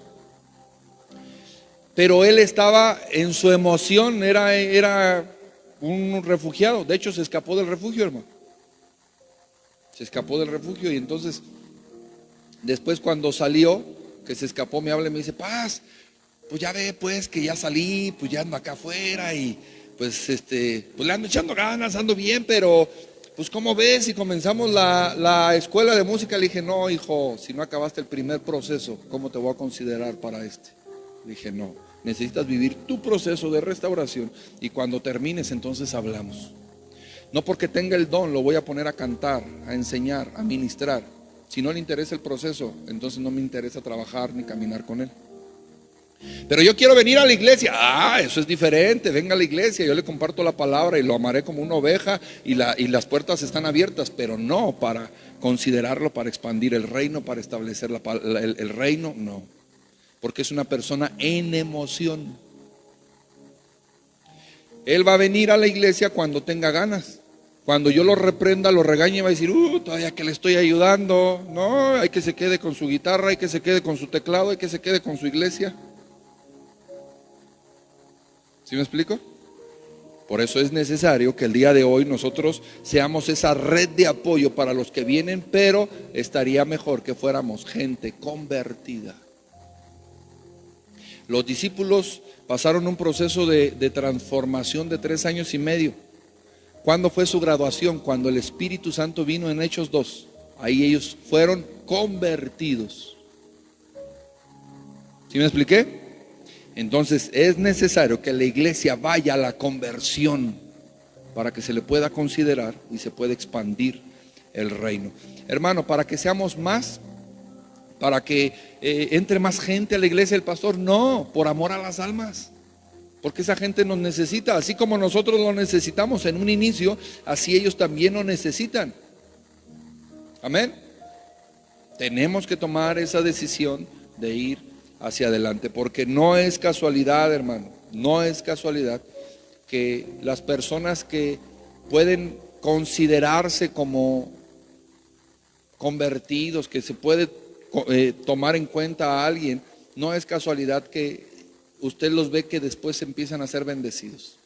pero él estaba en su emoción, era un refugiado. De hecho se escapó del refugio, hermano. Se escapó del refugio, y entonces después cuando salió, que se escapó, me habla y me dice, Paz, pues ya ve pues que ya salí, pues ya ando acá afuera y pues pues le ando echando ganas, ando bien, pero pues ¿cómo ves si comenzamos la escuela de música? Le dije, no, hijo, si no acabaste el primer proceso, ¿cómo te voy a considerar para este? Le dije, no, necesitas vivir tu proceso de restauración y cuando termines entonces hablamos. No porque tenga el don lo voy a poner a cantar, a enseñar, a ministrar. Si no le interesa el proceso, entonces no me interesa trabajar ni caminar con él. Pero yo quiero venir a la iglesia. Eso es diferente. Venga a la iglesia, yo le comparto la palabra y lo amaré como una oveja y las puertas están abiertas, pero no para considerarlo, para expandir el reino, para establecer el reino, no. Porque es una persona en emoción. Él va a venir a la iglesia cuando tenga ganas. Cuando yo lo reprenda, lo regañe, va a decir, todavía que le estoy ayudando. No, hay que se quede con su guitarra, hay que se quede con su teclado, hay que se quede con su iglesia. ¿Sí me explico? Por eso es necesario que el día de hoy nosotros seamos esa red de apoyo para los que vienen, pero estaría mejor que fuéramos gente convertida. Los discípulos pasaron un proceso de transformación de 3 años y medio. ¿Cuándo fue su graduación? Cuando el Espíritu Santo vino en Hechos 2. Ahí ellos fueron convertidos. ¿Sí me expliqué? Entonces es necesario que la iglesia vaya a la conversión para que se le pueda considerar y se pueda expandir el reino. Hermano, para que seamos más, para que entre más gente a la iglesia del pastor, no, por amor a las almas. Porque esa gente nos necesita, así como nosotros lo necesitamos en un inicio, así ellos también lo necesitan. Amén. Tenemos que tomar esa decisión de ir hacia adelante, porque no es casualidad, hermano, no es casualidad que las personas que pueden considerarse como convertidos, que se puede tomar en cuenta a alguien, no es casualidad que usted los ve que después empiezan a ser bendecidos.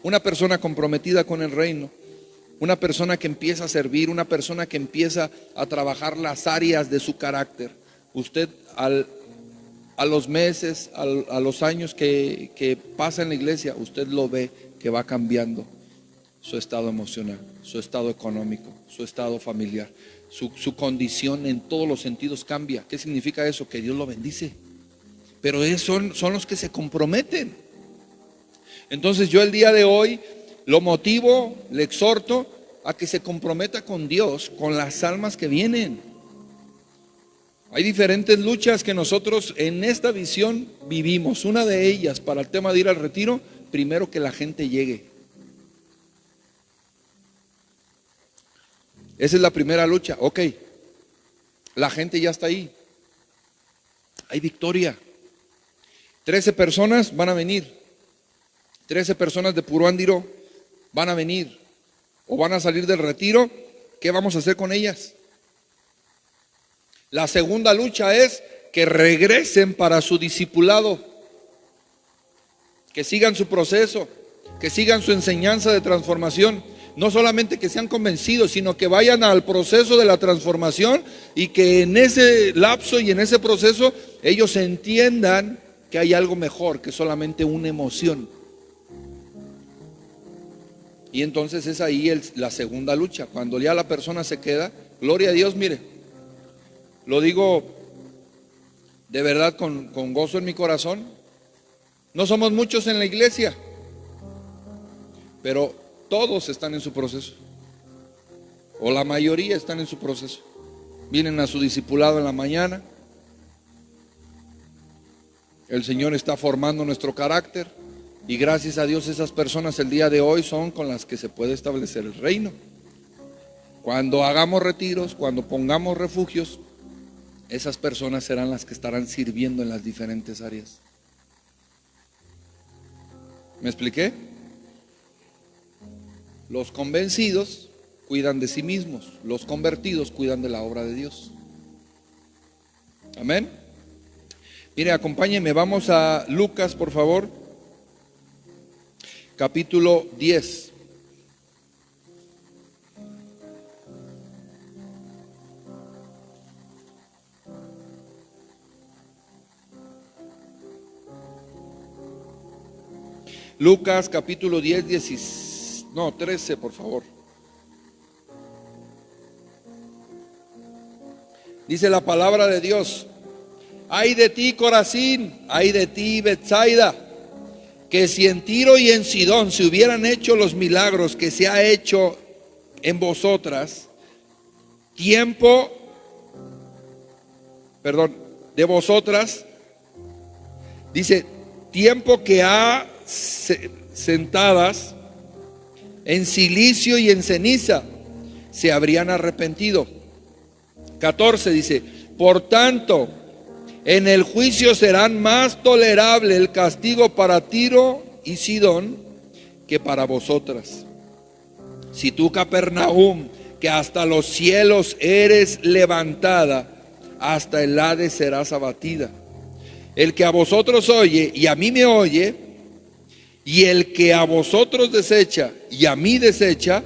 Una persona comprometida con el reino, una persona que empieza a servir, una persona que empieza a trabajar las áreas de su carácter, usted a los meses, a los años que pasa en la iglesia, usted lo ve que va cambiando su estado emocional, su estado económico, su estado familiar, su condición en todos los sentidos cambia. ¿Qué significa eso? Que Dios lo bendice. Pero son los que se comprometen. Entonces yo el día de hoy lo motivo, le exhorto a que se comprometa con Dios, con las almas que vienen. Hay diferentes luchas que nosotros en esta visión vivimos. Una de ellas, para el tema de ir al retiro, primero que la gente llegue. Esa es la primera lucha. Ok, la gente ya está ahí. Hay victoria. 13 personas van a venir. 13 personas de Puruándiro van a venir o van a salir del retiro. ¿Qué vamos a hacer con ellas? La segunda lucha es que regresen para su discipulado, que sigan su proceso, que sigan su enseñanza de transformación. No solamente que sean convencidos, sino que vayan al proceso de la transformación y que en ese lapso y en ese proceso ellos entiendan que hay algo mejor que solamente una emoción. Y entonces es ahí la segunda lucha. Cuando ya la persona se queda, gloria a Dios, mire, lo digo de verdad con gozo en mi corazón. No somos muchos en la iglesia, pero todos están en su proceso, o la mayoría están en su proceso. Vienen a su discipulado en la mañana. El Señor está formando nuestro carácter y gracias a Dios esas personas el día de hoy son con las que se puede establecer el reino. Cuando hagamos retiros, cuando pongamos refugios, esas personas serán las que estarán sirviendo en las diferentes áreas. ¿Me expliqué? Los convencidos cuidan de sí mismos, los convertidos cuidan de la obra de Dios. Amén. Mire, acompáñenme, vamos a Lucas, por favor, capítulo 10. Lucas capítulo 10, 13, por favor. Dice la palabra de Dios: ay de ti, Corazín, ay de ti, Betsaida, que si en Tiro y en Sidón se hubieran hecho los milagros que se ha hecho en vosotras, de vosotras, Dice, tiempo que ha sentadas en silicio y en ceniza se habrían arrepentido. 14 dice, por tanto, en el juicio serán más tolerable el castigo para Tiro y Sidón que para vosotras. Si tú, Capernaum, que hasta los cielos eres levantada, hasta el Hades serás abatida. El que a vosotros oye y a mí me oye, y el que a vosotros desecha y a mí desecha,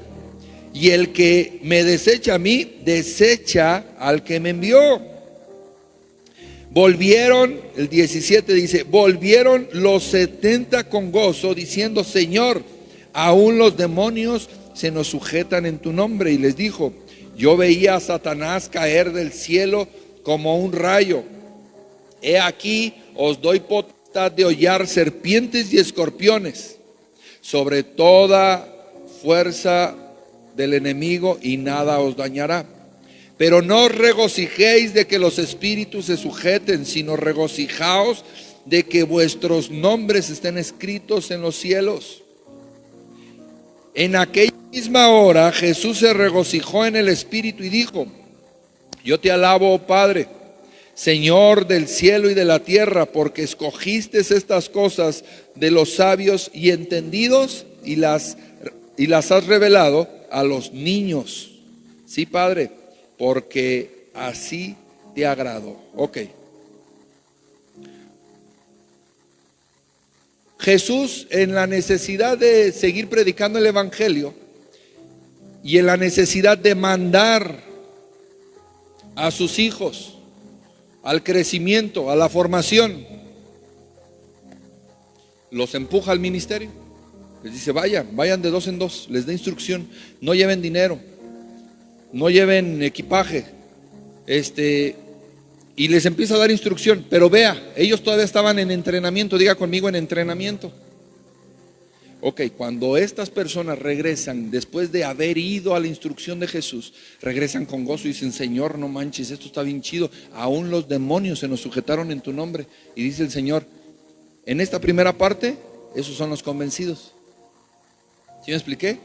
y el que me desecha a mí, desecha al que me envió. Volvieron, el 17 dice, volvieron los 70 con gozo, diciendo, Señor, aún los demonios se nos sujetan en tu nombre. Y les dijo, yo veía a Satanás caer del cielo como un rayo. He aquí, os doy potestad de hollar serpientes y escorpiones, sobre toda fuerza del enemigo, y nada os dañará. Pero no os regocijéis de que los espíritus se sujeten, sino regocijaos de que vuestros nombres estén escritos en los cielos. En aquella misma hora Jesús se regocijó en el Espíritu y dijo, yo te alabo, oh Padre, Señor del cielo y de la tierra, porque escogiste estas cosas de los sabios y entendidos y las has revelado a los niños. Sí, Padre, porque así te agradó. Ok. Jesús, en la necesidad de seguir predicando el evangelio y en la necesidad de mandar a sus hijos al crecimiento, a la formación, los empuja al ministerio. Les dice, vayan de dos en dos, les da instrucción, no lleven dinero, no lleven equipaje, y les empieza a dar instrucción. Pero vea, ellos todavía estaban en entrenamiento, diga conmigo, en entrenamiento. Ok, cuando estas personas regresan, después de haber ido a la instrucción de Jesús, regresan con gozo y dicen, Señor, no manches, esto está bien chido, aún los demonios se nos sujetaron en tu nombre. Y dice el Señor, en esta primera parte, esos son los convencidos. ¿Sí me expliqué?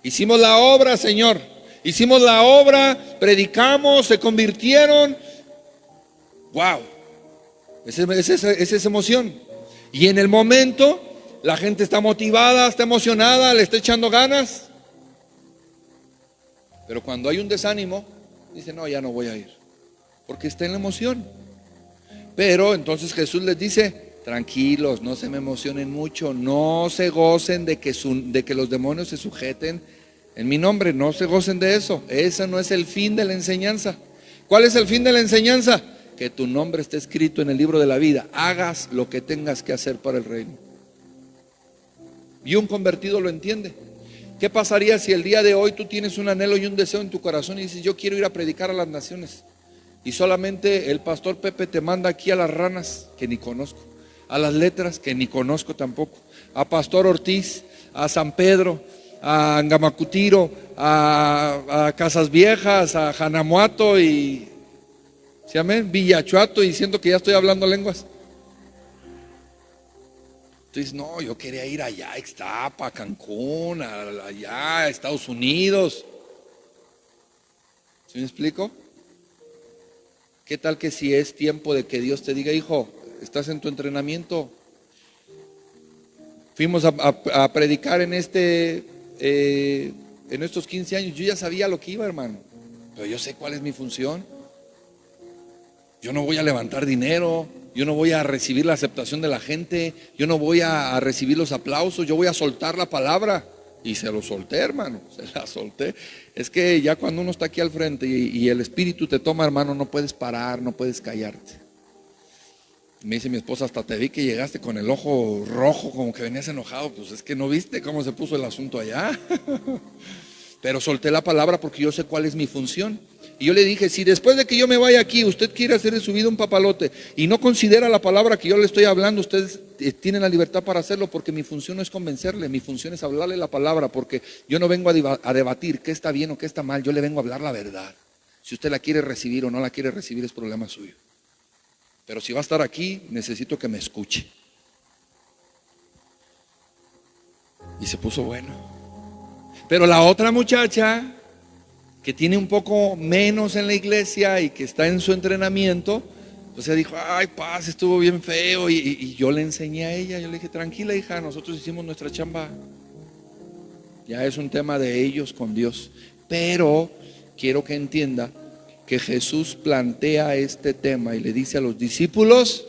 Hicimos la obra, Señor, hicimos la obra, predicamos, se convirtieron. Wow, esa es emoción. Y en el momento la gente está motivada, está emocionada, le está echando ganas. Pero cuando hay un desánimo, dice, no, ya no voy a ir, porque está en la emoción. Pero entonces Jesús les dice, tranquilos, no se me emocionen mucho, no se gocen de que los demonios se sujeten en mi nombre, no se gocen de eso. Ese no es el fin de la enseñanza. ¿Cuál es el fin de la enseñanza? Que tu nombre esté escrito en el libro de la vida, hagas lo que tengas que hacer para el reino. Y un convertido lo entiende. ¿Qué pasaría si el día de hoy tú tienes un anhelo y un deseo en tu corazón y dices, yo quiero ir a predicar a las naciones, y solamente el pastor Pepe te manda aquí a las Ranas, que ni conozco, a las Letras, que ni conozco tampoco, a Pastor Ortiz, a San Pedro, a Angamacutiro, a Casas Viejas, a Janamuato y ¿sí, amén? Villachuato, y siento que ya estoy hablando lenguas? Entonces, no, yo quería ir allá a Ixtapa, a Cancún, allá a Estados Unidos. ¿Sí me explico? ¿Qué tal que si es tiempo de que Dios te diga, hijo, estás en tu entrenamiento? Fuimos a predicar en estos 15 años. Yo ya sabía lo que iba, hermano, pero yo sé cuál es mi función. Yo no voy a levantar dinero, yo no voy a recibir la aceptación de la gente, yo no voy a recibir los aplausos, yo voy a soltar la palabra. Y se lo solté, hermano, se la solté. Es que ya cuando uno está aquí al frente y el Espíritu te toma, hermano, no puedes parar, no puedes callarte. Me dice mi esposa, hasta te vi que llegaste con el ojo rojo, como que venías enojado. Pues es que no viste cómo se puso el asunto allá. Pero solté la palabra porque yo sé cuál es mi función. Y yo le dije, si después de que yo me vaya aquí, usted quiere hacer de su vida un papalote y no considera la palabra que yo le estoy hablando, ustedes tienen la libertad para hacerlo, porque mi función no es convencerle, mi función es hablarle la palabra, porque yo no vengo a debatir qué está bien o qué está mal, yo le vengo a hablar la verdad. Si usted la quiere recibir o no la quiere recibir, es problema suyo. pero si va a estar aquí, necesito que me escuche. Y se puso bueno. Pero la otra muchacha, que tiene un poco menos en la iglesia y que está en su entrenamiento, pues ella dijo, ay, paz, estuvo bien feo. Y yo le enseñé a ella, yo le dije, tranquila hija, nosotros hicimos nuestra chamba. Ya es un tema de ellos con Dios. Pero quiero que entienda que Jesús plantea este tema y le dice a los discípulos,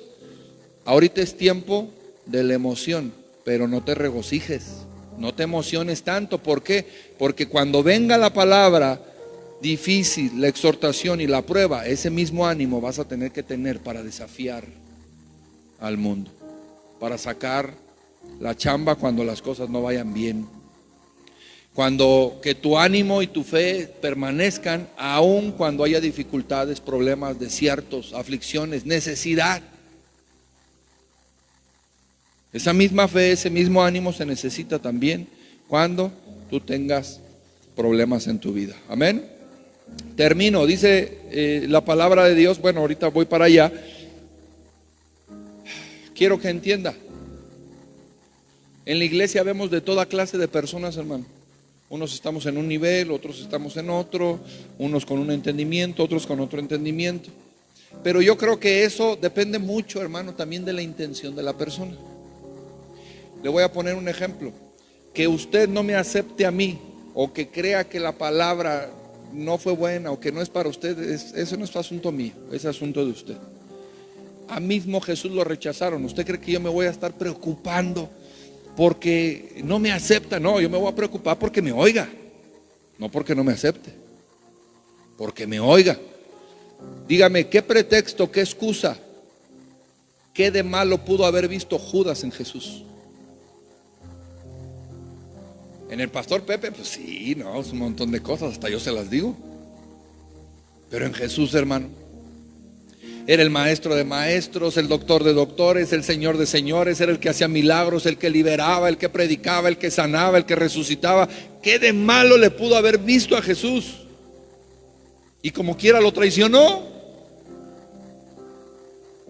ahorita es tiempo de la emoción, pero no te regocijes, no te emociones tanto. ¿Por qué? Porque cuando venga la palabra difícil, la exhortación y la prueba, ese mismo ánimo vas a tener que tener para desafiar al mundo, para sacar la chamba cuando las cosas no vayan bien. Cuando que tu ánimo y tu fe permanezcan aun cuando haya dificultades, problemas, desiertos, aflicciones, necesidad. Esa misma fe, ese mismo ánimo se necesita también cuando tú tengas problemas en tu vida. Amén. Termino, dice la palabra de Dios. Bueno, ahorita voy para allá. Quiero que entienda. En la iglesia vemos de toda clase de personas, hermano. Unos estamos en un nivel, otros estamos en otro, unos con un entendimiento, otros con otro entendimiento. Pero yo creo que eso depende mucho, hermano, también de la intención de la persona. Le voy a poner un ejemplo. Que usted no me acepte a mí, o que crea que la palabra no fue buena, o que no es para usted, eso no es asunto mío, es asunto de usted. A mismo Jesús lo rechazaron. ¿Usted cree que yo me voy a estar preocupando porque no me acepta? No, yo me voy a preocupar porque me oiga, no porque no me acepte, porque me oiga. Dígame, ¿qué pretexto, qué excusa, qué de malo pudo haber visto Judas en Jesús? En el pastor Pepe, pues sí, no, es un montón de cosas, hasta yo se las digo. Pero en Jesús, hermano, era el maestro de maestros, el doctor de doctores, el señor de señores, era el que hacía milagros, el que liberaba, el que predicaba, el que sanaba, el que resucitaba. ¿Qué de malo le pudo haber visto a Jesús? Y como quiera lo traicionó,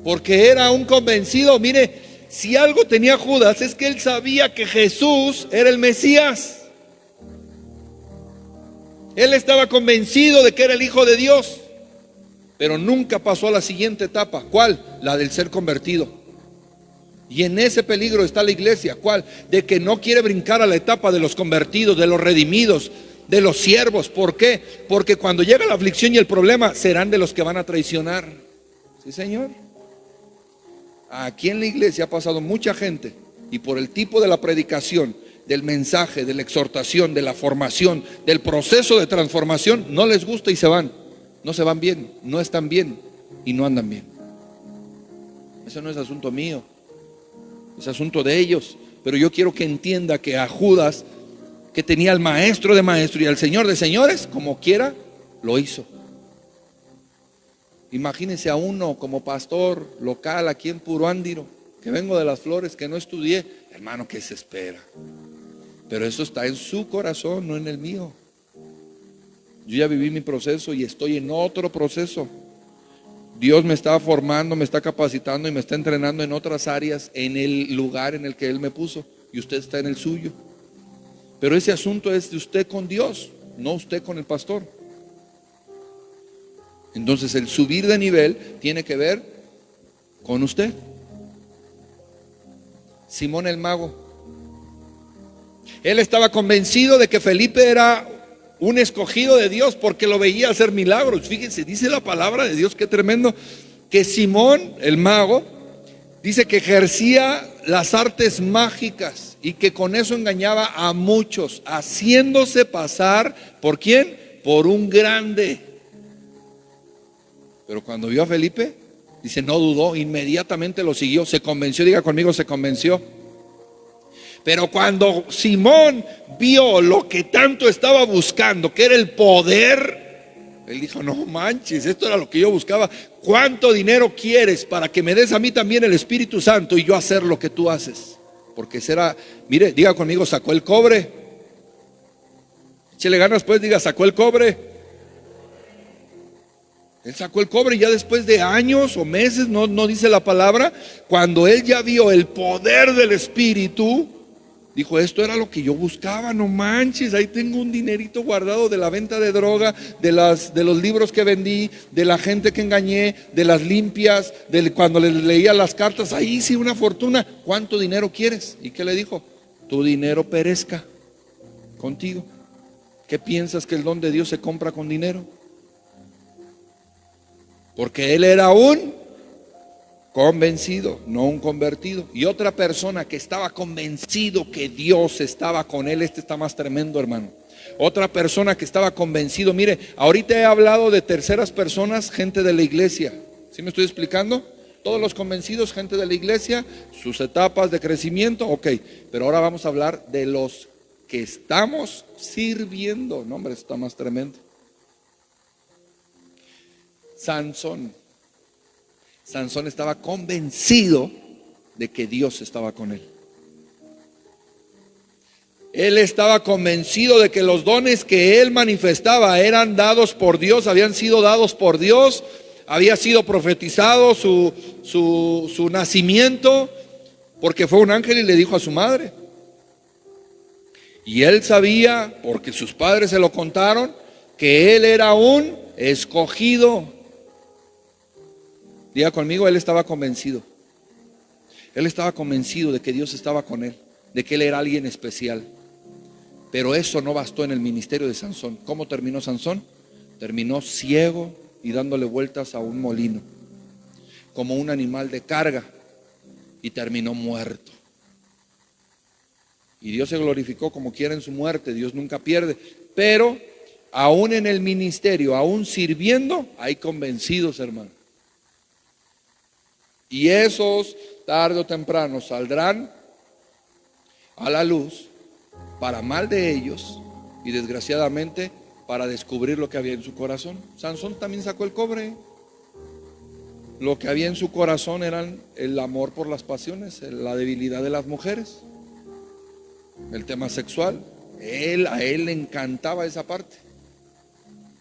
porque era un convencido. Mire, si algo tenía Judas es que él sabía que Jesús era el Mesías. Él estaba convencido de que era el Hijo de Dios. Pero nunca pasó a la siguiente etapa. ¿Cuál? La del ser convertido. Y en ese peligro está la iglesia. ¿Cuál? De que no quiere brincar a la etapa de los convertidos, de los redimidos, de los siervos. ¿Por qué? Porque cuando llega la aflicción y el problema, serán de los que van a traicionar. ¿Sí, señor? Aquí en la iglesia ha pasado mucha gente, y por el tipo de la predicación, del mensaje, de la exhortación, de la formación, del proceso de transformación, no les gusta y se van. No se van bien, no están bien y no andan bien. Eso no es asunto mío, es asunto de ellos. Pero yo quiero que entienda que a Judas, que tenía al maestro de maestros y al señor de señores, como quiera, lo hizo. Imagínense a uno como pastor local aquí en Puruándiro, que vengo de las Flores, que no estudié. Hermano, ¿qué se espera? Pero eso está en su corazón, no en el mío. Yo ya viví mi proceso y estoy en otro proceso. Dios me está formando, me está capacitando y me está entrenando en otras áreas, en el lugar en el que Él me puso, y usted está en el suyo. Pero ese asunto es de usted con Dios, no usted con el pastor. Entonces el subir de nivel tiene que ver con usted. Simón el mago, él estaba convencido de que Felipe era un escogido de Dios porque lo veía hacer milagros. Fíjense, dice la palabra de Dios, qué tremendo, que Simón el mago dice que ejercía las artes mágicas y que con eso engañaba a muchos, haciéndose pasar ¿por quién? Por un grande. Pero cuando vio a Felipe, dice, no dudó, inmediatamente lo siguió, se convenció. Diga conmigo, se convenció. Pero cuando Simón vio lo que tanto estaba buscando, que era el poder, él dijo, no manches, esto era lo que yo buscaba. ¿Cuánto dinero quieres para que me des a mí también el Espíritu Santo y yo hacer lo que tú haces? Porque será, mire, diga conmigo, sacó el cobre. Échele ganas pues, diga, sacó el cobre. Él sacó el cobre y ya después de años o meses, no dice la palabra, cuando él ya vio el poder del Espíritu, dijo, esto era lo que yo buscaba, no manches, ahí tengo un dinerito guardado de la venta de droga, de los libros que vendí, de la gente que engañé, de las limpias, cuando les leía las cartas, ahí sí una fortuna. ¿Cuánto dinero quieres? ¿Y qué le dijo? Tu dinero perezca contigo. ¿Qué piensas que el don de Dios se compra con dinero? Porque él era un convencido, no un convertido. Y otra persona que estaba convencido que Dios estaba con él, este está más tremendo, hermano. Otra persona que estaba convencido, mire, ahorita he hablado de terceras personas, gente de la iglesia. ¿Sí me estoy explicando? Todos los convencidos, gente de la iglesia, sus etapas de crecimiento, ok. Pero ahora vamos a hablar de los que estamos sirviendo. No, hombre, está más tremendo. Sansón estaba convencido de que Dios estaba con él. Él estaba convencido de que los dones que él manifestaba eran dados por Dios, habían sido dados por Dios, había sido profetizado su nacimiento, porque fue un ángel y le dijo a su madre. Y él sabía, porque sus padres se lo contaron, que él era un escogido. Diga conmigo, él estaba convencido. Él estaba convencido de que Dios estaba con él, de que él era alguien especial. Pero eso no bastó en el ministerio de Sansón. ¿Cómo terminó Sansón? Terminó ciego y dándole vueltas a un molino, como un animal de carga, y terminó muerto. Y Dios se glorificó como quiera en su muerte. Dios nunca pierde. Pero aún en el ministerio, aún sirviendo, hay convencidos, hermano. Y esos tarde o temprano saldrán a la luz para mal de ellos y desgraciadamente para descubrir lo que había en su corazón. Sansón también sacó el cobre. Lo que había en su corazón eran el amor por las pasiones, la debilidad de las mujeres, el tema sexual. A él le encantaba esa parte.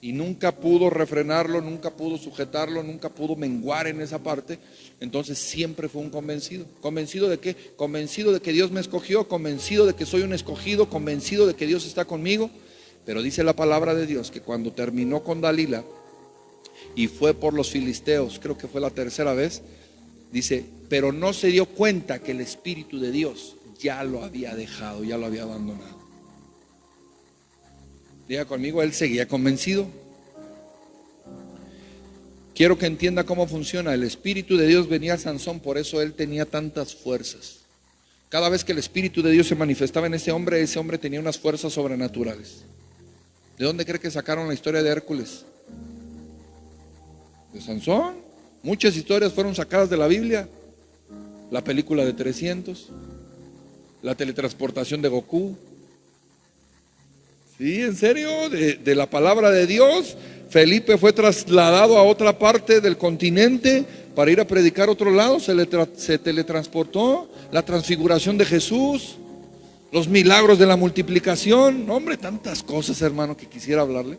Y nunca pudo refrenarlo, nunca pudo sujetarlo, nunca pudo menguar en esa parte. Entonces siempre fue un convencido. ¿Convencido de qué? Convencido de que Dios me escogió, convencido de que soy un escogido, convencido de que Dios está conmigo. Pero dice la palabra de Dios que cuando terminó con Dalila y fue por los filisteos, creo que fue la tercera vez, dice, pero no se dio cuenta que el Espíritu de Dios ya lo había dejado, ya lo había abandonado. Diga conmigo, él seguía convencido. Quiero que entienda cómo funciona. El Espíritu de Dios venía a Sansón, por eso él tenía tantas fuerzas. Cada vez que el Espíritu de Dios se manifestaba en ese hombre tenía unas fuerzas sobrenaturales. ¿De dónde cree que sacaron la historia de Hércules? De Sansón. Muchas historias fueron sacadas de la Biblia. La película de 300, la teletransportación de Goku. Sí, en serio, de la palabra de Dios. Felipe fue trasladado a otra parte del continente para ir a predicar a otro lado, se teletransportó. La transfiguración de Jesús, los milagros de la multiplicación. Hombre, tantas cosas, hermano, que quisiera hablarle.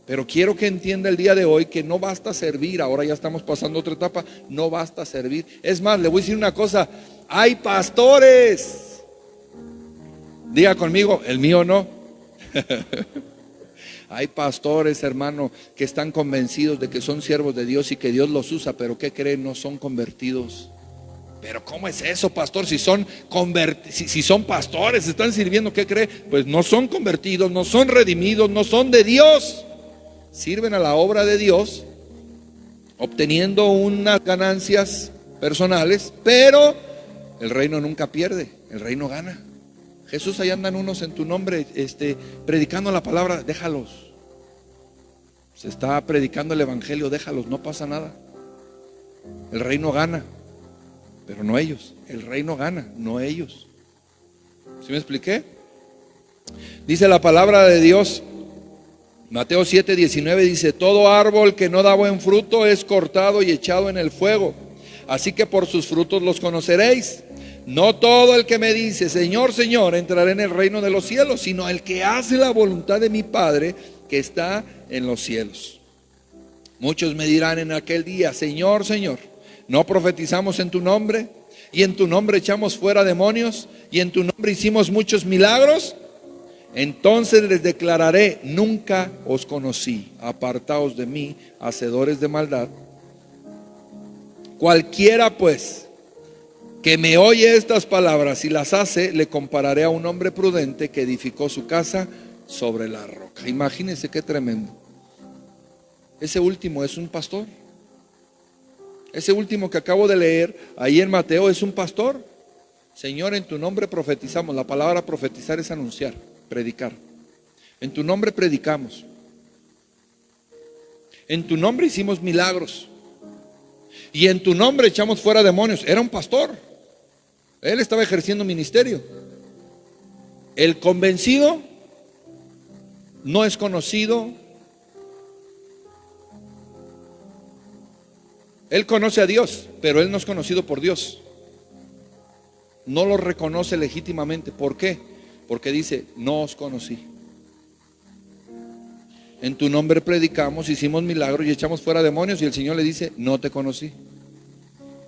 Pero quiero que entienda el día de hoy que no basta servir. Ahora ya estamos pasando a otra etapa. No basta servir. Es más, le voy a decir una cosa. Hay pastores. Diga conmigo, el mío no. Hay pastores, hermano, que están convencidos de que son siervos de Dios y que Dios los usa, pero ¿qué creen? No son convertidos. Pero ¿cómo es eso, pastor? Si son pastores, están sirviendo, ¿qué cree? Pues no son convertidos, no son redimidos, no son de Dios. Sirven a la obra de Dios, obteniendo unas ganancias personales, pero el reino nunca pierde, el reino gana. Jesús, ahí andan unos en tu nombre predicando la palabra, déjalos. Se está predicando el evangelio, déjalos, no pasa nada. El reino gana, pero no ellos. El reino gana, no ellos. ¿Sí me expliqué? Dice la palabra de Dios, Mateo 7:19 dice, todo árbol que no da buen fruto es cortado y echado en el fuego. Así que por sus frutos los conoceréis. No todo el que me dice, Señor, Señor, entrará en el reino de los cielos, sino el que hace la voluntad de mi Padre que está en los cielos. Muchos me dirán en aquel día: Señor, Señor, ¿no profetizamos en tu nombre? Y en tu nombre echamos fuera demonios, y en tu nombre hicimos muchos milagros. Entonces les declararé: nunca os conocí, apartaos de mí, hacedores de maldad. Cualquiera pues que me oye estas palabras y las hace, le compararé a un hombre prudente que edificó su casa sobre la roca. Imagínense qué tremendo. Ese último es un pastor. Ese último que acabo de leer ahí en Mateo es un pastor. Señor, en tu nombre profetizamos. La palabra profetizar es anunciar, predicar. En tu nombre predicamos. En tu nombre hicimos milagros. Y en tu nombre echamos fuera demonios. Era un pastor. Él estaba ejerciendo ministerio. El convencido no es conocido. Él conoce a Dios, pero él no es conocido por Dios. No lo reconoce legítimamente. ¿Por qué? Porque dice: no os conocí. En tu nombre predicamos, hicimos milagros y echamos fuera demonios. Y el Señor le dice: no te conocí.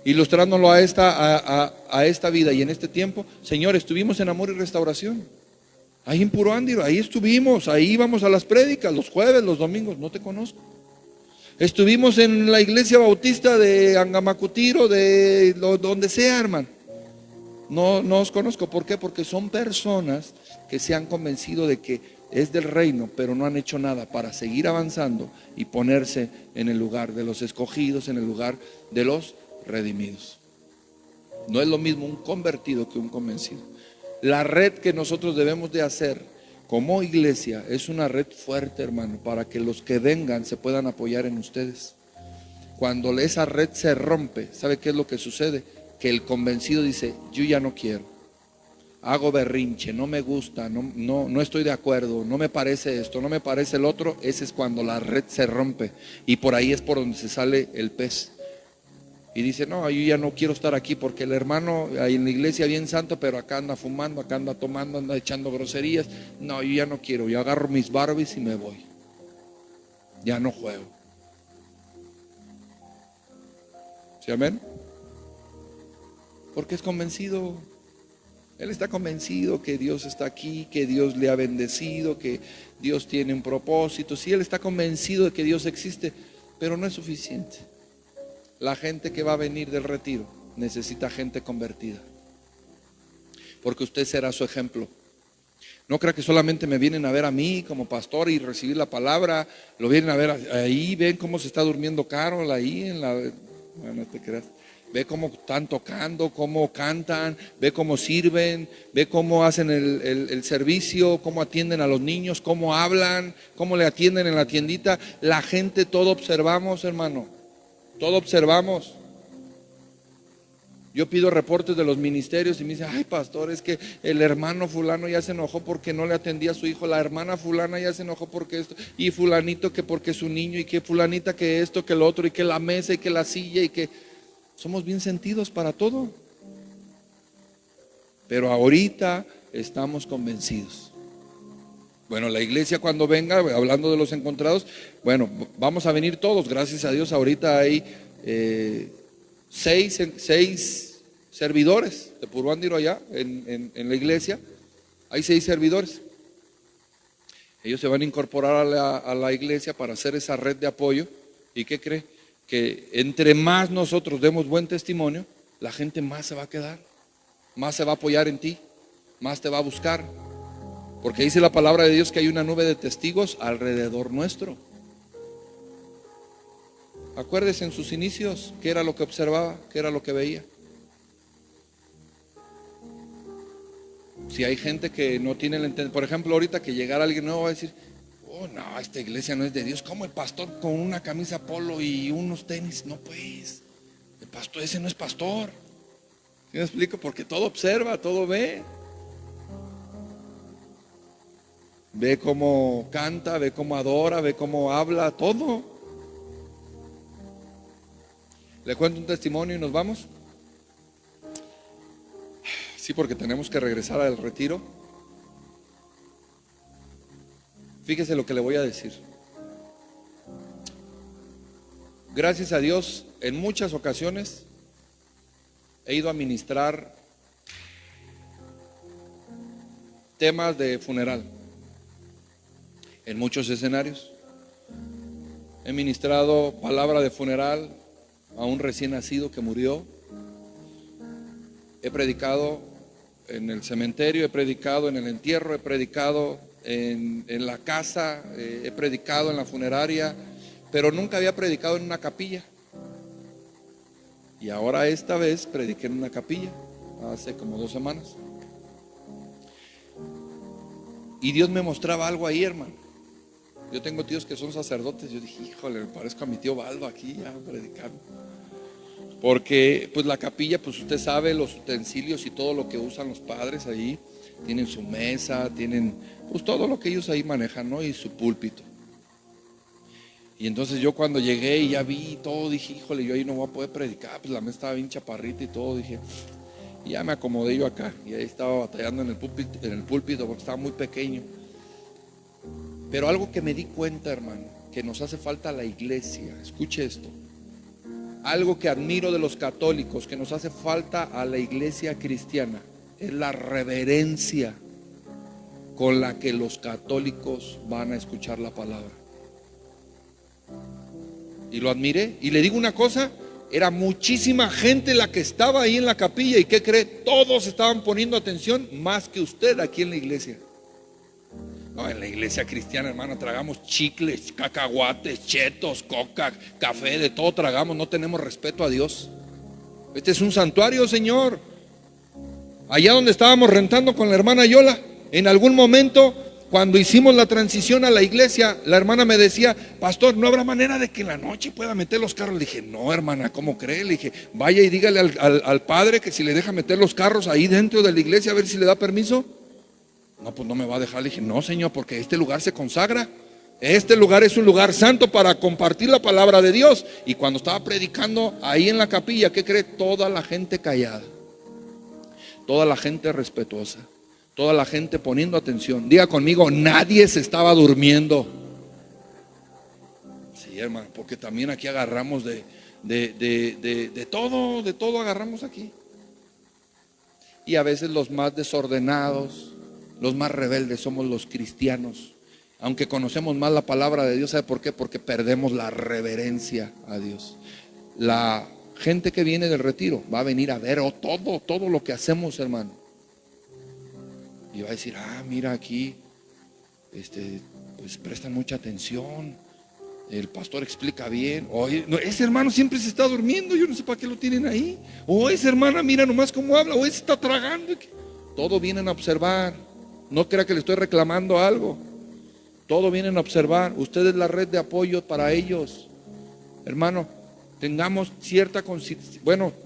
Ilustrándolo a esta vida y en este tiempo: Señor, estuvimos en Amor y Restauración, ahí en Puro Ándiro, ahí estuvimos, ahí íbamos a las prédicas, los jueves, los domingos. No te conozco. Estuvimos en la iglesia bautista de Angamacutiro, de donde sea, hermano. No os conozco. ¿Por qué? Porque son personas que se han convencido de que es del reino, pero no han hecho nada para seguir avanzando y ponerse en el lugar de los escogidos, en el lugar de los redimidos. No es lo mismo un convertido que un convencido. La red que nosotros debemos de hacer como iglesia es una red fuerte, hermano, para que los que vengan se puedan apoyar en ustedes. Cuando esa red se rompe, ¿sabe qué es lo que sucede? Que el convencido dice: yo ya no quiero, hago berrinche, no me gusta, no estoy de acuerdo, no me parece esto, no me parece el otro. Ese es cuando la red se rompe, y por ahí es por donde se sale el pez. Y dice: no, yo ya no quiero estar aquí porque el hermano ahí en la iglesia bien santo, pero acá anda fumando, acá anda tomando, anda echando groserías. No, yo ya no quiero, yo agarro mis Barbies y me voy. Ya no juego. ¿Sí, amén? Porque es convencido. Él está convencido que Dios está aquí, que Dios le ha bendecido, que Dios tiene un propósito. Sí, él está convencido de que Dios existe, pero no es suficiente. La gente que va a venir del retiro necesita gente convertida, porque usted será su ejemplo. No crea que solamente me vienen a ver a mí como pastor y recibir la palabra. Lo vienen a ver ahí, ven cómo se está durmiendo Carol ahí en la... Bueno, no te creas. Ve cómo están tocando, cómo cantan, ve cómo sirven, ve cómo hacen el servicio, cómo atienden a los niños, cómo hablan, cómo le atienden en la tiendita. La gente, todo observamos, hermano. Todo observamos. Yo pido reportes de los ministerios y me dicen: ay, pastor, es que el hermano fulano ya se enojó porque no le atendía a su hijo, la hermana fulana ya se enojó porque esto, y fulanito que porque su niño, y que fulanita que esto, que lo otro, y que la mesa, y que la silla, y que... Somos bien sentidos para todo. Pero ahorita estamos convencidos. Bueno, la iglesia cuando venga, hablando de los encontrados, bueno, vamos a venir todos, gracias a Dios. Ahorita hay 6 servidores de Puro Ándiro allá en la iglesia. Hay 6 servidores. Ellos se van a incorporar a la iglesia para hacer esa red de apoyo. ¿Y qué cree? Que entre más nosotros demos buen testimonio, la gente más se va a quedar, más se va a apoyar en ti, más te va a buscar. Porque dice la palabra de Dios que hay una nube de testigos alrededor nuestro. Acuérdese en sus inicios qué era lo que observaba, qué era lo que veía. Si hay gente que no tiene el entendimiento, por ejemplo, ahorita que llegara alguien nuevo va a decir: oh, no, esta iglesia no es de Dios. ¿Cómo el pastor con una camisa polo y unos tenis? No, pues, el pastor ese no es pastor. ¿Sí me explico? Porque todo observa, todo ve. Ve cómo canta, ve cómo adora, ve cómo habla, todo. ¿Le cuento un testimonio y nos vamos? Sí, porque tenemos que regresar al retiro. Fíjese lo que le voy a decir. gracias a Dios, en muchas ocasiones he ido a ministrar temas de funeral en muchos escenarios. He ministrado palabra de funeral a un recién nacido que murió. He predicado en el cementerio, he predicado en el entierro, he predicado en la casa, he predicado en la funeraria, pero nunca había predicado en una capilla. Y ahora esta vez prediqué en una capilla, hace como 2 semanas. Y Dios me mostraba algo ahí, hermano. Yo tengo tíos que son sacerdotes. Yo dije, híjole, me parezco a mi tío Baldo aquí ya predicando. Porque pues la capilla, pues usted sabe, los utensilios y todo lo que usan los padres ahí. Tienen su mesa, tienen pues todo lo que ellos ahí manejan, ¿no? Y su púlpito. Y entonces yo cuando llegué y ya vi todo, dije, híjole, yo ahí no voy a poder predicar. Pues la mesa estaba bien chaparrita y todo, dije. Y ya me acomodé yo acá. Y ahí estaba batallando en el púlpito porque estaba muy pequeño. Pero algo que me di cuenta, hermano, que nos hace falta a la iglesia. Escuche esto. Algo que admiro de los católicos, que nos hace falta a la iglesia cristiana, es la reverencia con la que los católicos van a escuchar la palabra. Y lo admiré. Y le digo una cosa, era muchísima gente la que estaba ahí en la capilla. ¿Y qué cree? Todos estaban poniendo atención más que usted aquí en la iglesia. No, en la iglesia cristiana, hermano, tragamos chicles, cacahuates, chetos, coca, café, de todo tragamos, no tenemos respeto a Dios. Este es un santuario, Señor. Allá donde estábamos rentando con la hermana Yola, en algún momento, cuando hicimos la transición a la iglesia, la hermana me decía, pastor, ¿no habrá manera de que en la noche pueda meter los carros? Le dije, no, hermana, ¿cómo cree? Le dije, vaya y dígale al padre que si le deja meter los carros ahí dentro de la iglesia, a ver si le da permiso. No, pues no me va a dejar. Le dije, no, Señor, porque este lugar se consagra. Este lugar es un lugar santo para compartir la palabra de Dios. Y cuando estaba predicando ahí en la capilla, ¿qué cree? Toda la gente callada, toda la gente respetuosa, toda la gente poniendo atención. Diga conmigo, nadie se estaba durmiendo. Sí, hermano, porque también aquí agarramos de todo agarramos aquí. Y a veces los más desordenados, los más rebeldes somos los cristianos. Aunque conocemos más la palabra de Dios, ¿sabe por qué? Porque perdemos la reverencia a Dios. La gente que viene del retiro va a venir a ver todo lo que hacemos, hermano. Y va a decir, mira aquí, pues prestan mucha atención. El pastor explica bien. Oye, no, ese hermano siempre se está durmiendo, yo no sé para qué lo tienen ahí. O esa hermana, mira nomás cómo habla, o ese está tragando. Todo vienen a observar. No crea que le estoy reclamando algo. Todo vienen a observar. Usted es la red de apoyo para ellos. Hermano, tengamos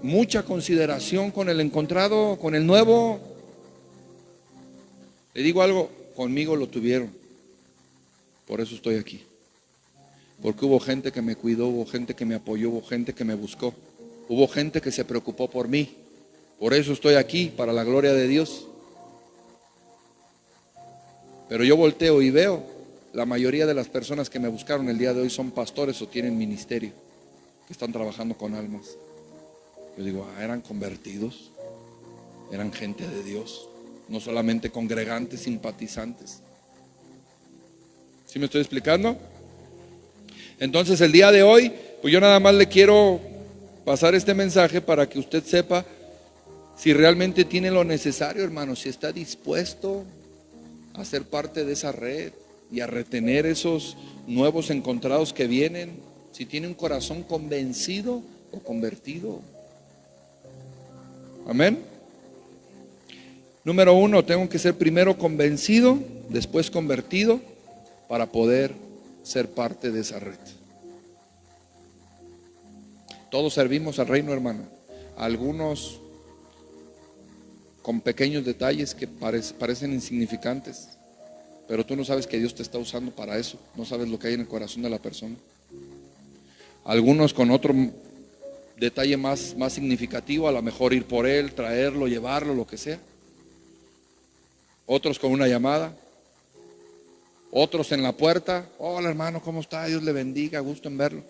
mucha consideración con el encontrado, con el nuevo. Le digo algo, conmigo lo tuvieron. Por eso estoy aquí. Porque hubo gente que me cuidó, hubo gente que me apoyó, hubo gente que me buscó. Hubo gente que se preocupó por mí. Por eso estoy aquí, para la gloria de Dios. Pero yo volteo y veo, la mayoría de las personas que me buscaron el día de hoy son pastores o tienen ministerio, que están trabajando con almas. Yo digo, eran convertidos, eran gente de Dios, no solamente congregantes, simpatizantes. ¿Sí me estoy explicando? Entonces el día de hoy, pues yo nada más le quiero pasar este mensaje para que usted sepa si realmente tiene lo necesario, hermano, si está dispuesto a ser parte de esa red y a retener esos nuevos encontrados que vienen, si tiene un corazón convencido o convertido. Amén. Número 1, tengo que ser primero convencido, después convertido, para poder ser parte de esa red. Todos servimos al reino, hermano. Algunos con pequeños detalles que parecen insignificantes, pero tú no sabes que Dios te está usando para eso. No sabes lo que hay en el corazón de la persona. Algunos con otro detalle más significativo, a lo mejor ir por él, traerlo, llevarlo, lo que sea. Otros con una llamada. Otros en la puerta. Hola, hermano, ¿cómo está? Dios le bendiga, gusto en verlo.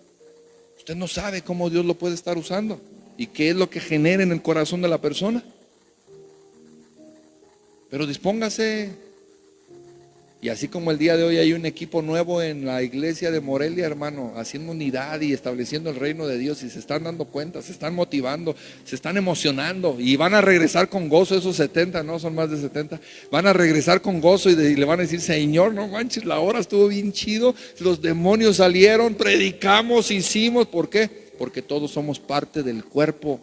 Usted no sabe cómo Dios lo puede estar usando y qué es lo que genera en el corazón de la persona. Pero dispóngase. Y así como el día de hoy hay un equipo nuevo en la iglesia de Morelia, hermano, haciendo unidad y estableciendo el reino de Dios, y se están dando cuenta, se están motivando, se están emocionando y van a regresar con gozo. Esos 70, no son más de 70, van a regresar con gozo y le van a decir: Señor, no manches, la hora estuvo bien chido, los demonios salieron, predicamos, hicimos. ¿Por qué? Porque todos somos parte del cuerpo.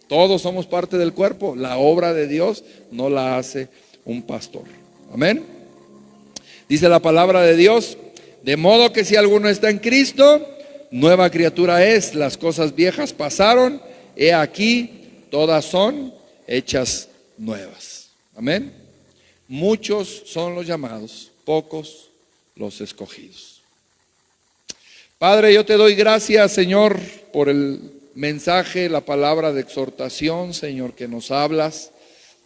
Todos somos parte del cuerpo. La obra de Dios no la hace un pastor. Amén. Dice la palabra de Dios: de modo que si alguno está en Cristo, nueva criatura es. Las cosas viejas pasaron, he aquí, todas son hechas nuevas. Amén. Muchos son los llamados, pocos los escogidos. Padre, yo te doy gracias, Señor, por el mensaje, la palabra de exhortación, Señor, que nos hablas.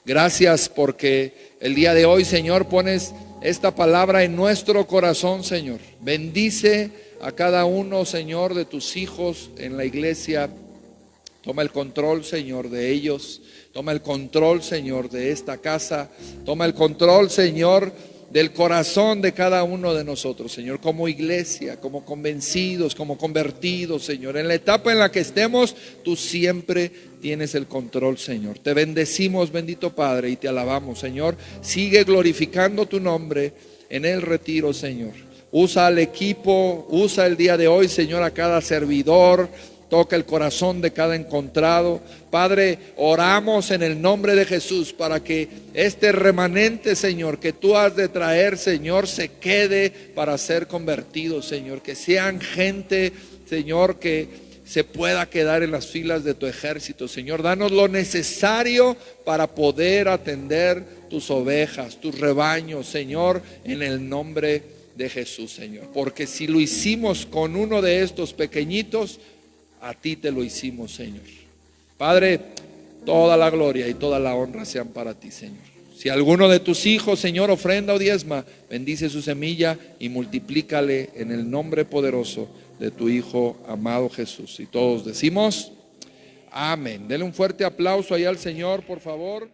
Gracias porque el día de hoy, Señor, pones esta palabra en nuestro corazón, Señor. Bendice a cada uno, Señor, de tus hijos en la iglesia. Toma el control, Señor, de ellos. Toma el control, Señor, de esta casa. Toma el control, Señor, del corazón de cada uno de nosotros, Señor, como iglesia, como convencidos, como convertidos, Señor. En la etapa en la que estemos, tú siempre tienes el control, Señor. Te bendecimos, bendito Padre, y te alabamos, Señor. Sigue glorificando tu nombre en el retiro, Señor. Usa al equipo, usa el día de hoy, Señor, a cada servidor. Toca el corazón de cada encontrado. Padre, oramos en el nombre de Jesús para que este remanente, Señor, que tú has de traer, Señor, se quede para ser convertido, Señor. Que sean gente, Señor, que se pueda quedar en las filas de tu ejército, Señor. Danos lo necesario para poder atender tus ovejas, tus rebaños, Señor, en el nombre de Jesús, Señor. Porque si lo hicimos con uno de estos pequeñitos, a ti te lo hicimos, Señor. Padre, toda la gloria y toda la honra sean para ti, Señor. Si alguno de tus hijos, Señor, ofrenda o diezma, bendice su semilla y multiplícale en el nombre poderoso de tu Hijo amado Jesús. Y todos decimos amén. Denle un fuerte aplauso ahí al Señor, por favor.